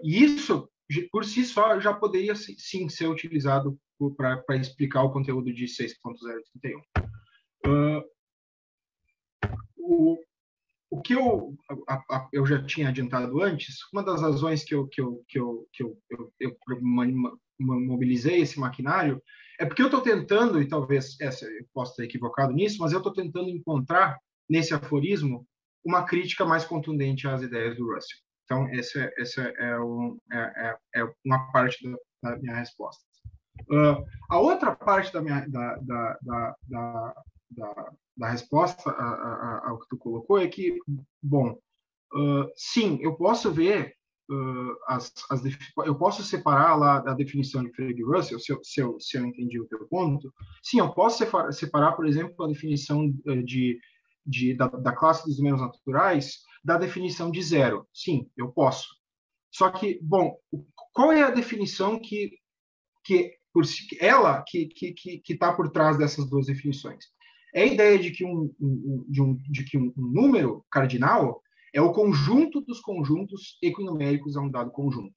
E isso, por si só, já poderia sim ser utilizado para explicar o conteúdo de 6.031. O que eu já tinha adiantado antes, uma das razões que eu mobilizei esse maquinário é porque eu estou tentando, e talvez eu possa estar equivocado nisso, mas eu estou tentando encontrar nesse aforismo uma crítica mais contundente às ideias do Russell. Então, essa é uma parte da minha resposta. A outra parte da resposta ao que tu colocou é que, bom, sim, eu posso ver eu posso separar lá a definição de Frege e Russell, se eu entendi o teu ponto. Sim, eu posso separar, por exemplo, a definição da classe dos números naturais da definição de zero. Sim, eu posso. Só que, bom, qual é a definição que está por trás dessas duas definições? É a ideia de que um número cardinal é o conjunto dos conjuntos equinuméricos a um dado conjunto,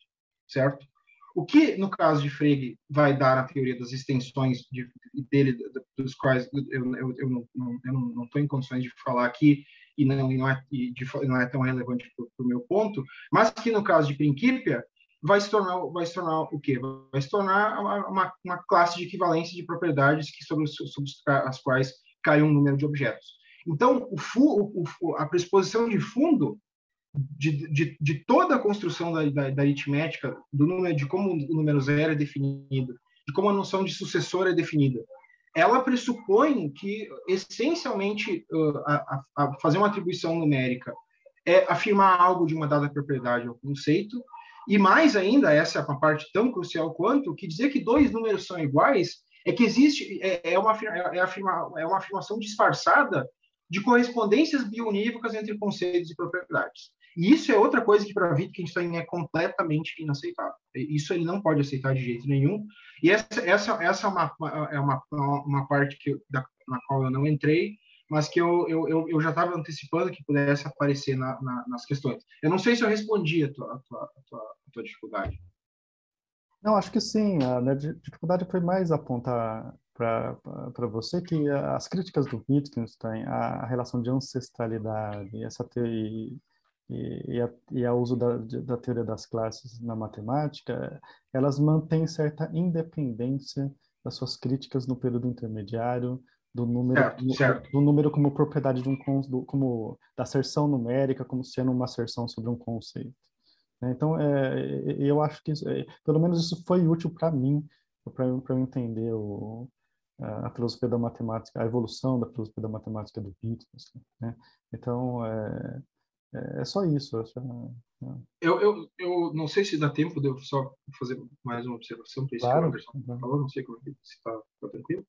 certo? O que, no caso de Frege, vai dar a teoria das extensões dele, dos quais eu não estou em condições de falar aqui, e não é tão relevante para o meu ponto, mas que, no caso de Principia, vai se tornar o quê? Vai se tornar uma classe de equivalência de propriedades sobre as quais cai um número de objetos. Então, a pressuposição de fundo de toda a construção da aritmética, de como o número zero é definido, de como a noção de sucessor é definida, ela pressupõe que, essencialmente, fazer uma atribuição numérica é afirmar algo de uma dada propriedade ou conceito, e mais ainda, essa é uma parte tão crucial quanto, que dizer que dois números são iguais é que existe uma afirmação disfarçada de correspondências bionívocas entre conceitos e propriedades. E isso é outra coisa que para Wittgenstein é completamente inaceitável. Isso ele não pode aceitar de jeito nenhum. E essa é uma parte na qual eu não entrei, mas que eu já estava antecipando que pudesse aparecer nas questões. Eu não sei se eu respondi a tua dificuldade. Não, acho que sim. A minha dificuldade foi mais apontar para você que as críticas do Wittgenstein, a relação de ancestralidade, e a uso da teoria das classes na matemática, elas mantêm certa independência das suas críticas no período intermediário, do número como propriedade como da asserção numérica, como sendo uma asserção sobre um conceito. Então, eu acho que pelo menos isso foi útil para mim, para eu entender a filosofia da matemática, a evolução da filosofia da matemática do Wittgenstein, né? Então, é só isso. Eu não sei se dá tempo de eu só fazer mais uma observação para isso que o Anderson falou, não sei como se está tranquilo.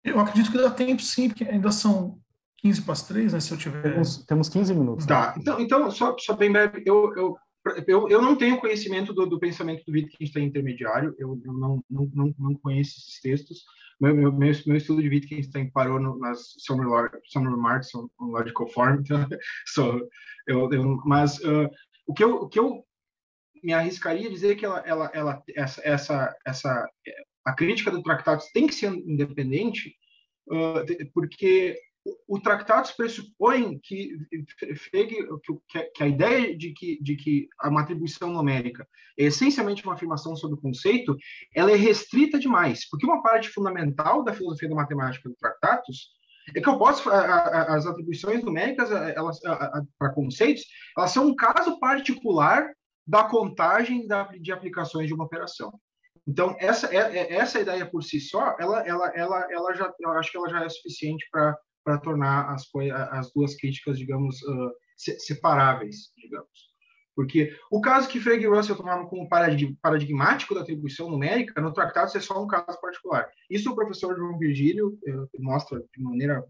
Eu acredito que dá tempo, sim, porque ainda são 15 para as 3, né, se eu tiver... Temos 15 minutos. Tá, né? Então só bem breve, eu não tenho conhecimento do pensamento do Wittgenstein intermediário, eu não conheço esses textos. Meu estudo de Wittgenstein parou nas Some Remarks on Logical Form, então, mas o que eu me arriscaria a dizer é que a crítica do Tractatus tem que ser independente, porque o Tractatus pressupõe que a ideia de que uma atribuição numérica é essencialmente uma afirmação sobre o conceito, ela é restrita demais, porque uma parte fundamental da filosofia da matemática do Tractatus é que as atribuições numéricas, para conceitos, elas são um caso particular da contagem de aplicações de uma operação. Então, essa ideia por si só, eu acho que ela já é suficiente para tornar as duas críticas, digamos, separáveis, digamos. Porque o caso que Frege e Russell tomaram como paradigmático da atribuição numérica, no Tractatus é só um caso particular. Isso o professor João Virgílio mostra de maneira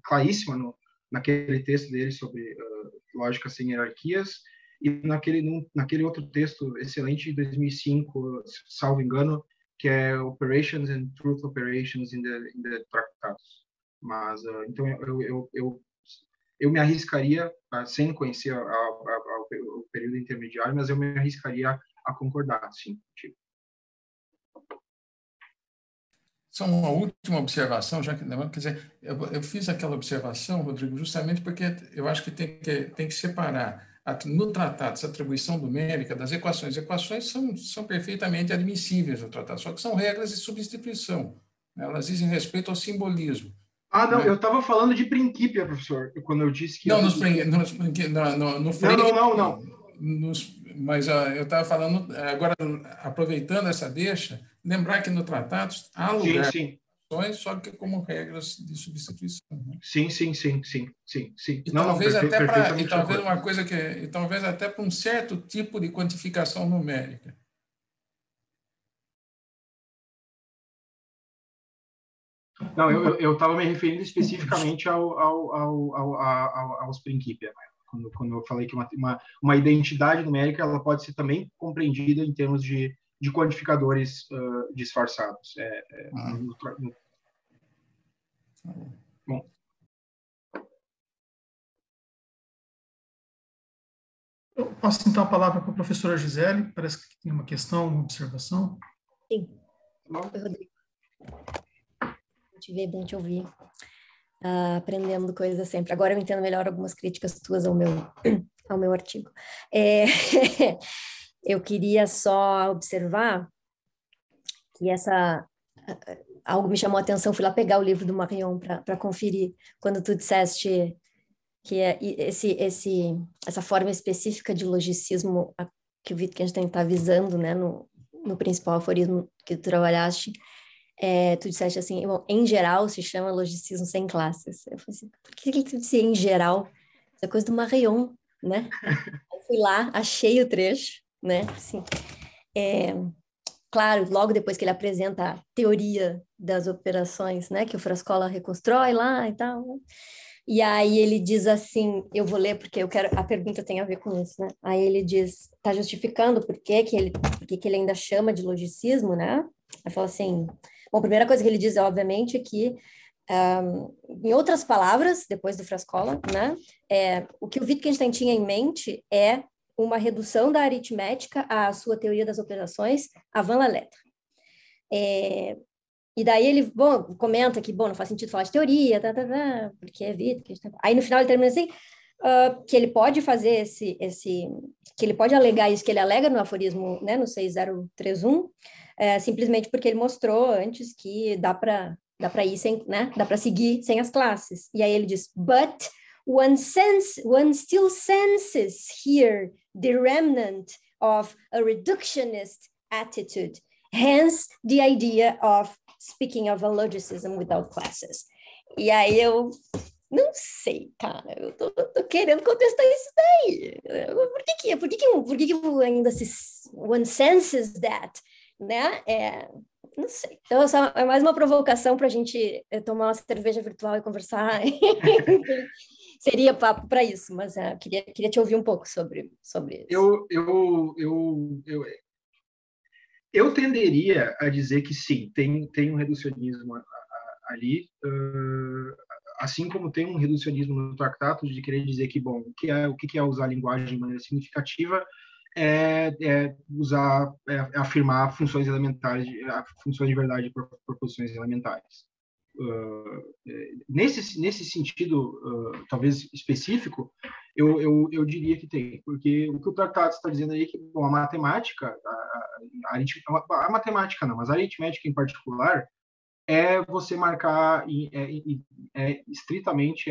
claríssima naquele texto dele sobre lógica sem hierarquias, e naquele outro texto excelente de 2005, salvo engano, que é Operations and Truth Operations in the Tractatus. Mas, então, eu me arriscaria, sem conhecer o período intermediário, mas eu me arriscaria a concordar, sim. Só uma última observação, já que, quer dizer, eu fiz aquela observação, Rodrigo, justamente porque eu acho que tem que separar no tratado essa atribuição numérica das equações. Equações são perfeitamente admissíveis no tratado, só que são regras de substituição. Elas dizem respeito ao simbolismo. Ah, não, eu estava falando de Principia, professor, quando eu disse que... Não, no Freire... Não. Mas eu estava falando, agora, aproveitando essa deixa, lembrar que no tratado há lugar sim. Só que como regras de substituição. Né? Sim. E talvez uma coisa e talvez até para um certo tipo de quantificação numérica. Não, eu estava me referindo especificamente aos Principia, né? Quando eu falei que uma identidade numérica ela pode ser também compreendida em termos de quantificadores disfarçados. Bom. Eu passo então a palavra para a professora Gisele, parece que tem uma questão, uma observação. Sim. Oi, Rodrigo. Bom te ouvir. Aprendendo coisas sempre. Agora eu entendo melhor algumas críticas tuas ao meu artigo. Eu queria só observar que algo me chamou a atenção, fui lá pegar o livro do Marion para conferir, quando tu disseste que essa forma específica de logicismo que o Wittgenstein está visando, né, no principal aforismo que tu trabalhaste, tu disseste assim, em geral se chama logicismo sem classes. Eu falei assim, por que tu disse em geral? Isso é coisa do Marion, né? Eu fui lá, achei o trecho, né? Assim, claro, logo depois que ele apresenta a teoria das operações, né? Que o Frascola reconstrói lá e tal, né? E aí ele diz assim, eu vou ler porque a pergunta tem a ver com isso, né? Aí ele diz, tá justificando por que ele ainda chama de logicismo, né? Aí fala assim, bom, a primeira coisa que ele diz, obviamente, é que, em outras palavras, depois do Frascola, né? O que o Wittgenstein tinha em mente é uma redução da aritmética à sua teoria das operações avant la lettre. E daí ele, comenta que, não faz sentido falar de teoria, porque é Wittgenstein. Aí no final ele termina assim, que ele pode fazer que ele pode alegar isso que ele alega no aforismo, né, no 6031, simplesmente porque ele mostrou antes que dá para ir sem, né, dá para seguir sem as classes. E aí ele diz, but one still senses here the remnant of a reductionist attitude, hence the idea of speaking of a logicism without classes. E aí eu não sei, cara, eu tô querendo contestar isso daí. Por que ainda one senses that, né? Não sei. Então, é mais uma provocação para a gente tomar uma cerveja virtual e conversar. Seria papo para isso, mas queria te ouvir um pouco sobre isso. Eu tenderia a dizer que sim, tem um reducionismo ali, assim como tem um reducionismo no Tractatus de querer dizer que, bom, o que é usar a linguagem de maneira significativa afirmar funções elementares, funções de verdade por proposições elementares. Nesse sentido, talvez específico, eu diria que tem, porque o que o Tractatus está dizendo aí é que, bom, a matemática, a matemática não, mas a aritmética em particular, você marcar, estritamente,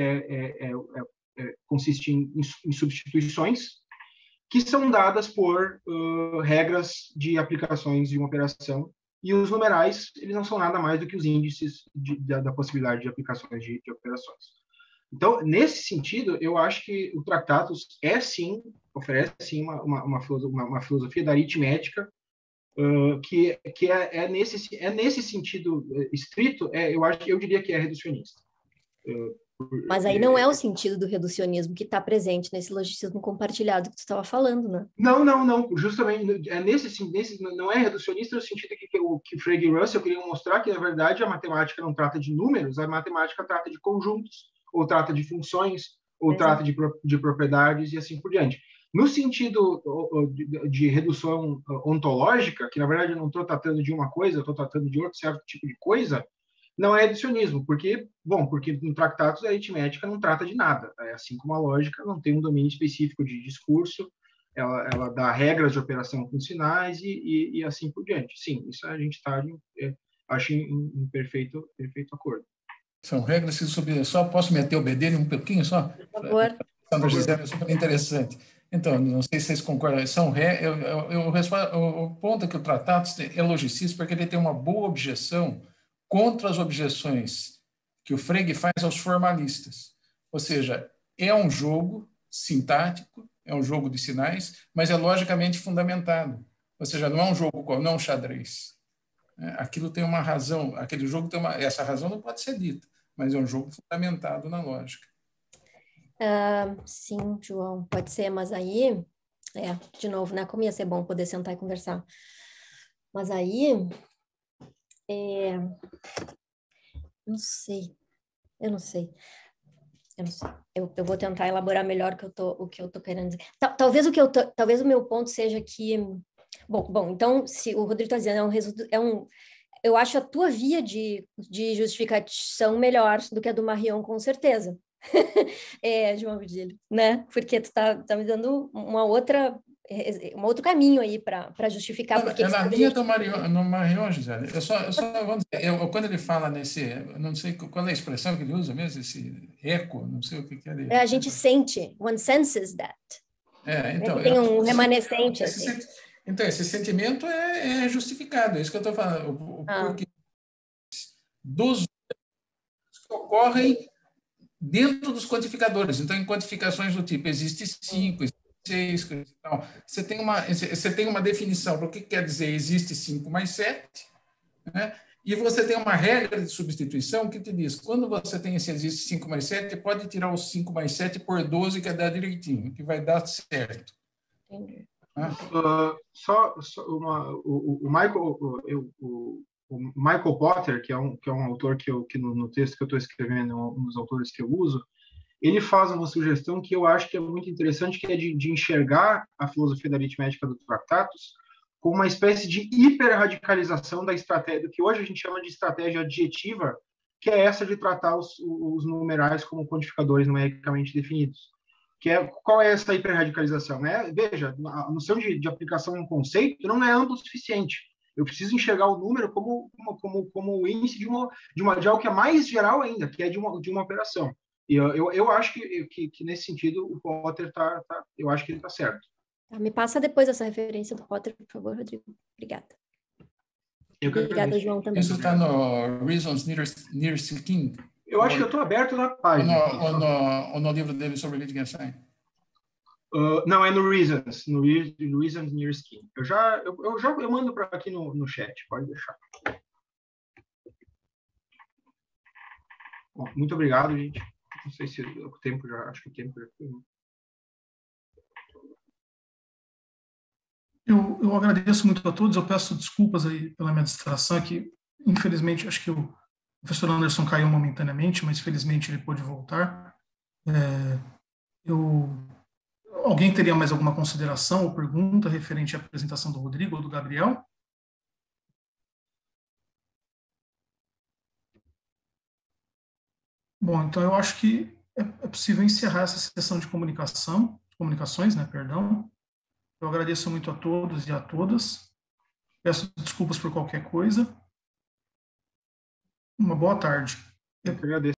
consiste em substituições que são dadas por regras de aplicações de uma operação, e os numerais, eles não são nada mais do que os índices da possibilidade de aplicações de operações. Então, nesse sentido, eu acho que o Tractatus oferece sim uma filosofia da aritmética, que nesse sentido estrito, eu diria que é reducionista. Mas aí não é o sentido do reducionismo que está presente nesse logicismo compartilhado que tu estava falando, né? Não. Justamente, não é reducionista no sentido que Frege e Russell queriam mostrar que, na verdade, a matemática não trata de números, a matemática trata de conjuntos, ou trata de funções, ou trata de propriedades e assim por diante. No sentido de redução ontológica, que, na verdade, eu não estou tratando de uma coisa, eu estou tratando de outro certo tipo de coisa, não é reducionismo, porque em tratados a aritmética não trata de nada, assim como a lógica não tem um domínio específico de discurso, ela dá regras de operação com sinais e assim por diante. Sim, isso a gente está, acho, em perfeito acordo. São regras que só posso meter o bedelho um pouquinho só? Por favor. Sandra Gisele, é super interessante. Então, não sei se vocês concordam, o ponto é que o tratado é logicista porque ele tem uma boa objeção contra as objeções que o Frege faz aos formalistas. Ou seja, é um jogo sintático, é um jogo de sinais, mas é logicamente fundamentado. Ou seja, não é um jogo, não é um xadrez. Aquilo tem uma razão, aquele jogo tem essa razão não pode ser dita, mas é um jogo fundamentado na lógica. Sim, João, pode ser, mas aí, de novo, né, como ia ser bom poder sentar e conversar. Mas aí, eu não sei. Eu vou tentar elaborar melhor o que eu tô querendo dizer. Talvez o meu ponto seja que, bom, então, se o Rodrigo está dizendo, eu acho a tua via de justificação melhor do que a do Marion, com certeza. João Virgílio, né? Porque tu tá me dando um outro caminho aí para justificar. Porque na linha do Marion, Gisele. Vamos dizer, quando ele fala não sei qual é a expressão que ele usa mesmo, esse eco, não sei o que é ele. A gente sente, one senses that. Então, tem um remanescente. Então, esse sentimento é justificado, é isso que eu estou falando. Porque dos que ocorrem dentro dos quantificadores. Então, em quantificações do tipo, existe 5, existe 6. Então, você tem uma definição do que quer dizer existe 5 mais 7, né? E você tem uma regra de substituição que te diz, quando você tem esse existe 5 mais 7, pode tirar os 5 mais 7 por 12, que dá direitinho, que vai dar certo. Entendi. O Michael Potter, que é um autor que no texto que eu estou escrevendo, um dos autores que eu uso, ele faz uma sugestão que eu acho que é muito interessante, que é de enxergar a filosofia da aritmética do Tractatus como uma espécie de hiperradicalização da estratégia, do que hoje a gente chama de estratégia adjetiva, que é essa de tratar os numerais como quantificadores numericamente definidos. Qual é essa hiperradicalização? Né? Veja, a noção de aplicação em um conceito não é amplo o suficiente. Eu preciso enxergar o número como o índice de algo que é mais geral ainda, que é de uma operação. E eu acho que nesse sentido o Potter eu acho que ele está certo. Me passa depois essa referência do Potter, por favor, Rodrigo. Obrigada. Obrigada, João, também. Isso está no Reasons Nearest King? Eu acho que eu estou aberto na página. Ou no livro dele sobre Wittgenstein? Não, é no Reasons Nearest King. Eu mando para aqui no chat, pode deixar. Bom, muito obrigado, gente. Não sei se o tempo acho que o tempo já foi. Eu agradeço muito a todos, eu peço desculpas aí pela minha distração, que infelizmente acho que o professor Anderson caiu momentaneamente, mas felizmente ele pôde voltar. Alguém teria mais alguma consideração ou pergunta referente à apresentação do Rodrigo ou do Gabriel? Bom, então eu acho que é possível encerrar essa sessão de comunicações, né, perdão. Eu agradeço muito a todos e a todas. Peço desculpas por qualquer coisa. Uma boa tarde. Eu que agradeço.